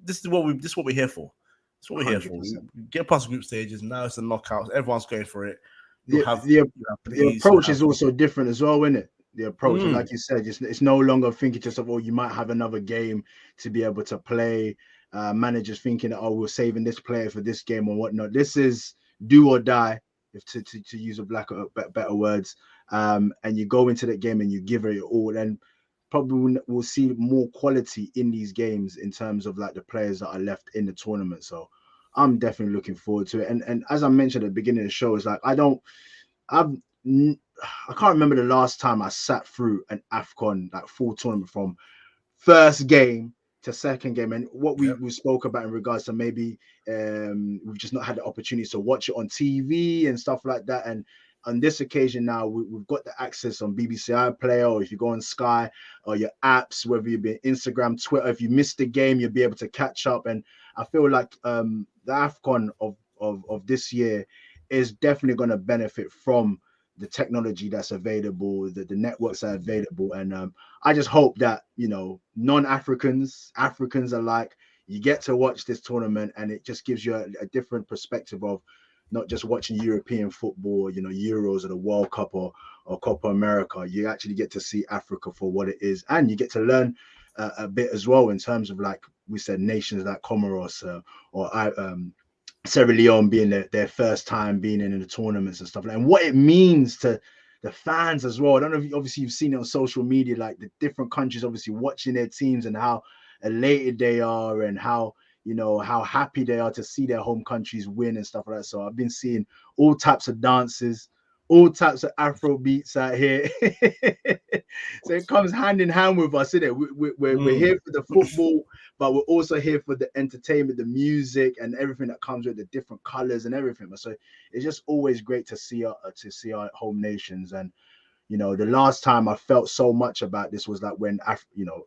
this is what we're here for. That's what we're here for. We get past group stages. Now it's the knockouts. Everyone's going for it. the approach is also different as well, isn't it? The approach, and like you said, it's no longer thinking just of, oh, you might have another game to be able to play. Managers thinking that, oh, we're saving this player for this game or whatnot. This is do or die, if to use a better words. And you go into that game and you give it all, and probably we'll see more quality in these games in terms of like the players that are left in the tournament. So I'm definitely looking forward to it. And as I mentioned at the beginning of the show, it's like I can't remember the last time I sat through an AFCON like full tournament from first game to second game. And what we spoke about in regards to maybe we've just not had the opportunity to watch it on TV and stuff like that. And on this occasion now, we've got the access on BBC iPlayer, or if you go on Sky or your apps, whether you be Instagram, Twitter, if you missed the game, you'll be able to catch up. And I feel like the AFCON of this year is definitely going to benefit from the technology that's available, the networks that are available. And I just hope that, you know, non-Africans, Africans alike, you get to watch this tournament, and it just gives you a different perspective of not just watching European football, you know, Euros or the World Cup or Copa America. You actually get to see Africa for what it is, and you get to learn a bit as well in terms of, like we said, nations like Comoros or Sierra Leone being their first time being in the tournaments and stuff, and what it means to the fans as well. I don't know if obviously you've seen it on social media, like the different countries obviously watching their teams and how elated they are and how, you know, how happy they are to see their home countries win and stuff like that. So I've been seeing all types of dances, all types of Afro beats out here. So it comes hand in hand with us, isn't it? We're here for the football, but we're also here for the entertainment, the music, and everything that comes with the different colors and everything. So it's just always great to see our home nations. And you know, the last time I felt so much about this was like when your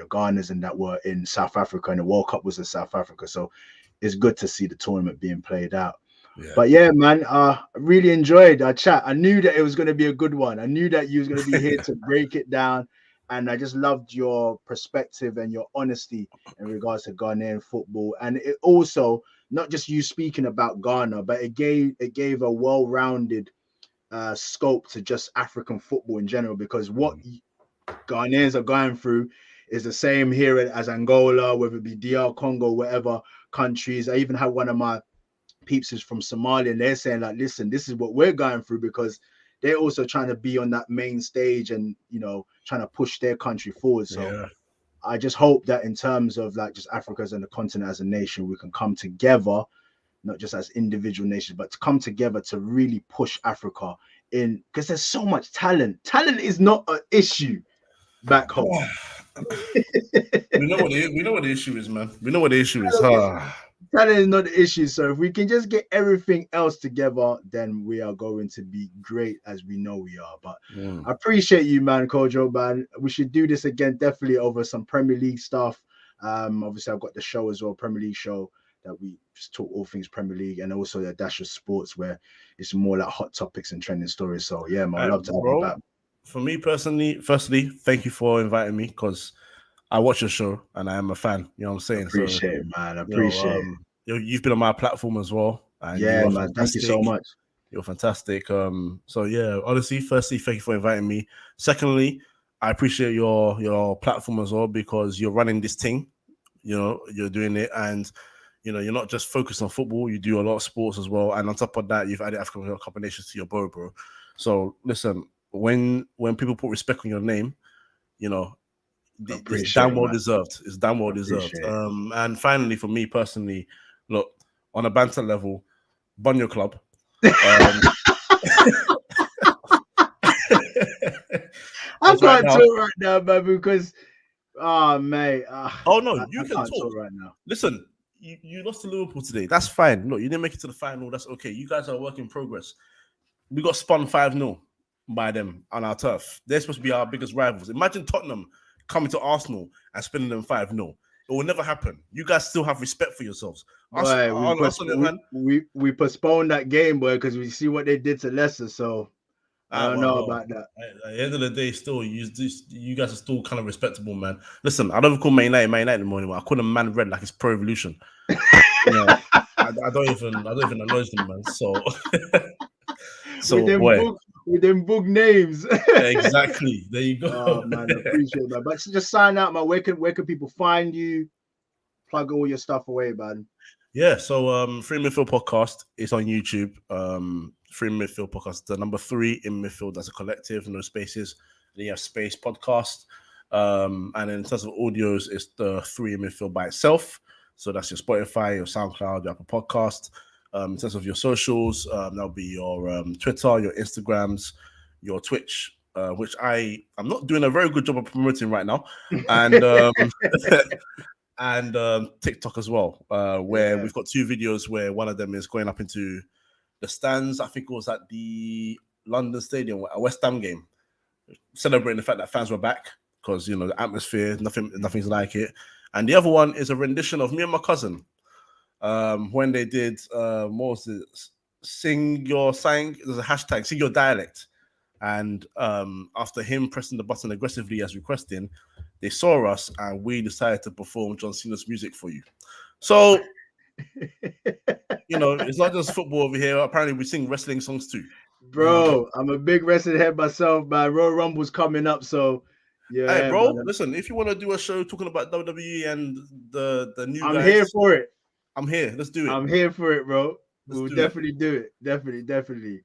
Ghanas and that were in South Africa, and the World Cup was in South Africa. So it's good to see the tournament being played out. Yeah. But yeah, man, I really enjoyed our chat. I knew that it was going to be a good one. I knew that you was going to be here to break it down. And I just loved your perspective and your honesty in regards to Ghanaian football. And it also, not just you speaking about Ghana, but it gave a well-rounded scope to just African football in general, because what Ghanaians are going through is the same here as Angola, whether it be DR Congo, whatever countries. I even had one of my peeps is from Somalia, and they're saying like, listen, this is what we're going through, because they're also trying to be on that main stage and, you know, trying to push their country forward. So I just hope that in terms of like just Africa as a continent, as a nation, we can come together, not just as individual nations, but to come together to really push Africa in, because there's so much talent. Talent is not an issue back home. we know what the issue is, man. We know what the issue is. Talent is not the issue. So if we can just get everything else together, then we are going to be great, as we know we are. But I appreciate you, man, Kojo, man. We should do this again, definitely over some Premier League stuff. Obviously, I've got the show as well, Premier League show, that we just talk all things Premier League, and also the Dash of Sports, where it's more like hot topics and trending stories. So yeah, man, I'd love to have you back. For me personally, firstly, thank you for inviting me, because I watch your show and I am a fan. You know what I'm saying? Appreciate it, man. I appreciate it. You've been on my platform as well. And yeah, man. Fantastic. Thank you so much. You're fantastic. So yeah, honestly, firstly, thank you for inviting me. Secondly, I appreciate your platform as well, because you're running this thing. You know, you're doing it, and you know, you're not just focused on football. You do a lot of sports as well, and on top of that, you've added African Cup of Nations to your bow, bro. So listen, when people put respect on your name, you know, it's damn well deserved. It's damn well deserved. And finally, for me personally, look, on a banter level, bun your club. I can't talk right now, man, because mate. You can talk right now. Listen, you lost to Liverpool today. That's fine. Look, you didn't make it to the final. That's okay. You guys are a work in progress. We got spun 5-0 by them on our turf. They're supposed to be our biggest rivals. Imagine Tottenham coming to Arsenal and spinning them 5-0. It will never happen. You guys still have respect for yourselves. We postponed that game, boy, because we see what they did to Leicester. So I don't know about that. At the end of the day, still, you guys are still kind of respectable, man. Listen, I don't call Man United in the morning. I call them Man Red like it's Pro Evolution. I don't even acknowledge them, man. So So with them book names. Exactly. There you go. Oh man, I appreciate that. But just sign out, man. Where can people find you? Plug all your stuff away, man. Yeah, so Free Midfield Podcast is on YouTube. Free Midfield Podcast, the number 3 in midfield as a collective, no spaces. Then you have Space Podcast. And in terms of audios, it's the 3 in midfield by itself. So that's your Spotify, your SoundCloud, your Apple Podcast. In terms of your socials, that'll be your Twitter, your Instagrams, your Twitch, which I'm not doing a very good job of promoting right now. And and TikTok as well, where we've got 2 videos where one of them is going up into the stands. I think it was at the London Stadium, a West Ham game, celebrating the fact that fans were back because, you know, the atmosphere, nothing's like it. And the other one is a rendition of me and my cousin when they did, what was it? There's a hashtag, sing your dialect. And after him pressing the button aggressively as requesting, they saw us and we decided to perform John Cena's music for you. So, you know, it's not just football over here. Apparently, we sing wrestling songs too. Bro, I'm a big wrestling head myself, man. Royal Rumble's coming up, so yeah. Hey, bro, man. Listen, if you want to do a show talking about WWE and the new I'm guys, here for it. I'm here. Let's do it. I'm here for it, bro. We'll definitely do it. Definitely.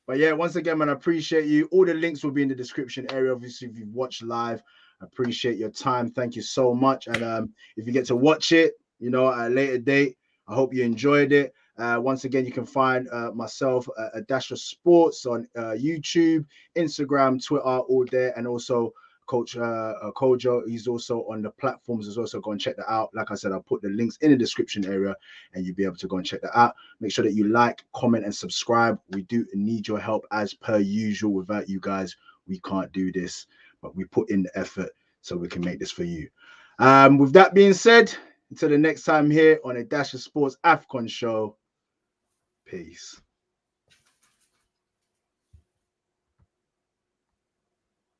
But yeah, once again, man, I appreciate you. All the links will be in the description area. Obviously, if you've watched live, I appreciate your time. Thank you so much. And if you get to watch it, you know, at a later date, I hope you enjoyed it. Once again, you can find myself a Dash of Sports on YouTube, Instagram, Twitter, all there, and also Coach Kojo. He's also on the platforms as well, so go and check that out. Like I said, I'll put the links in the description area and you'll be able to go and check that out. Make sure that you like, comment, and subscribe. We do need your help as per usual. Without you guys, we can't do this, but we put in the effort so we can make this for you. With that being said, until the next time here on a Dash of Sports AFCON show, peace.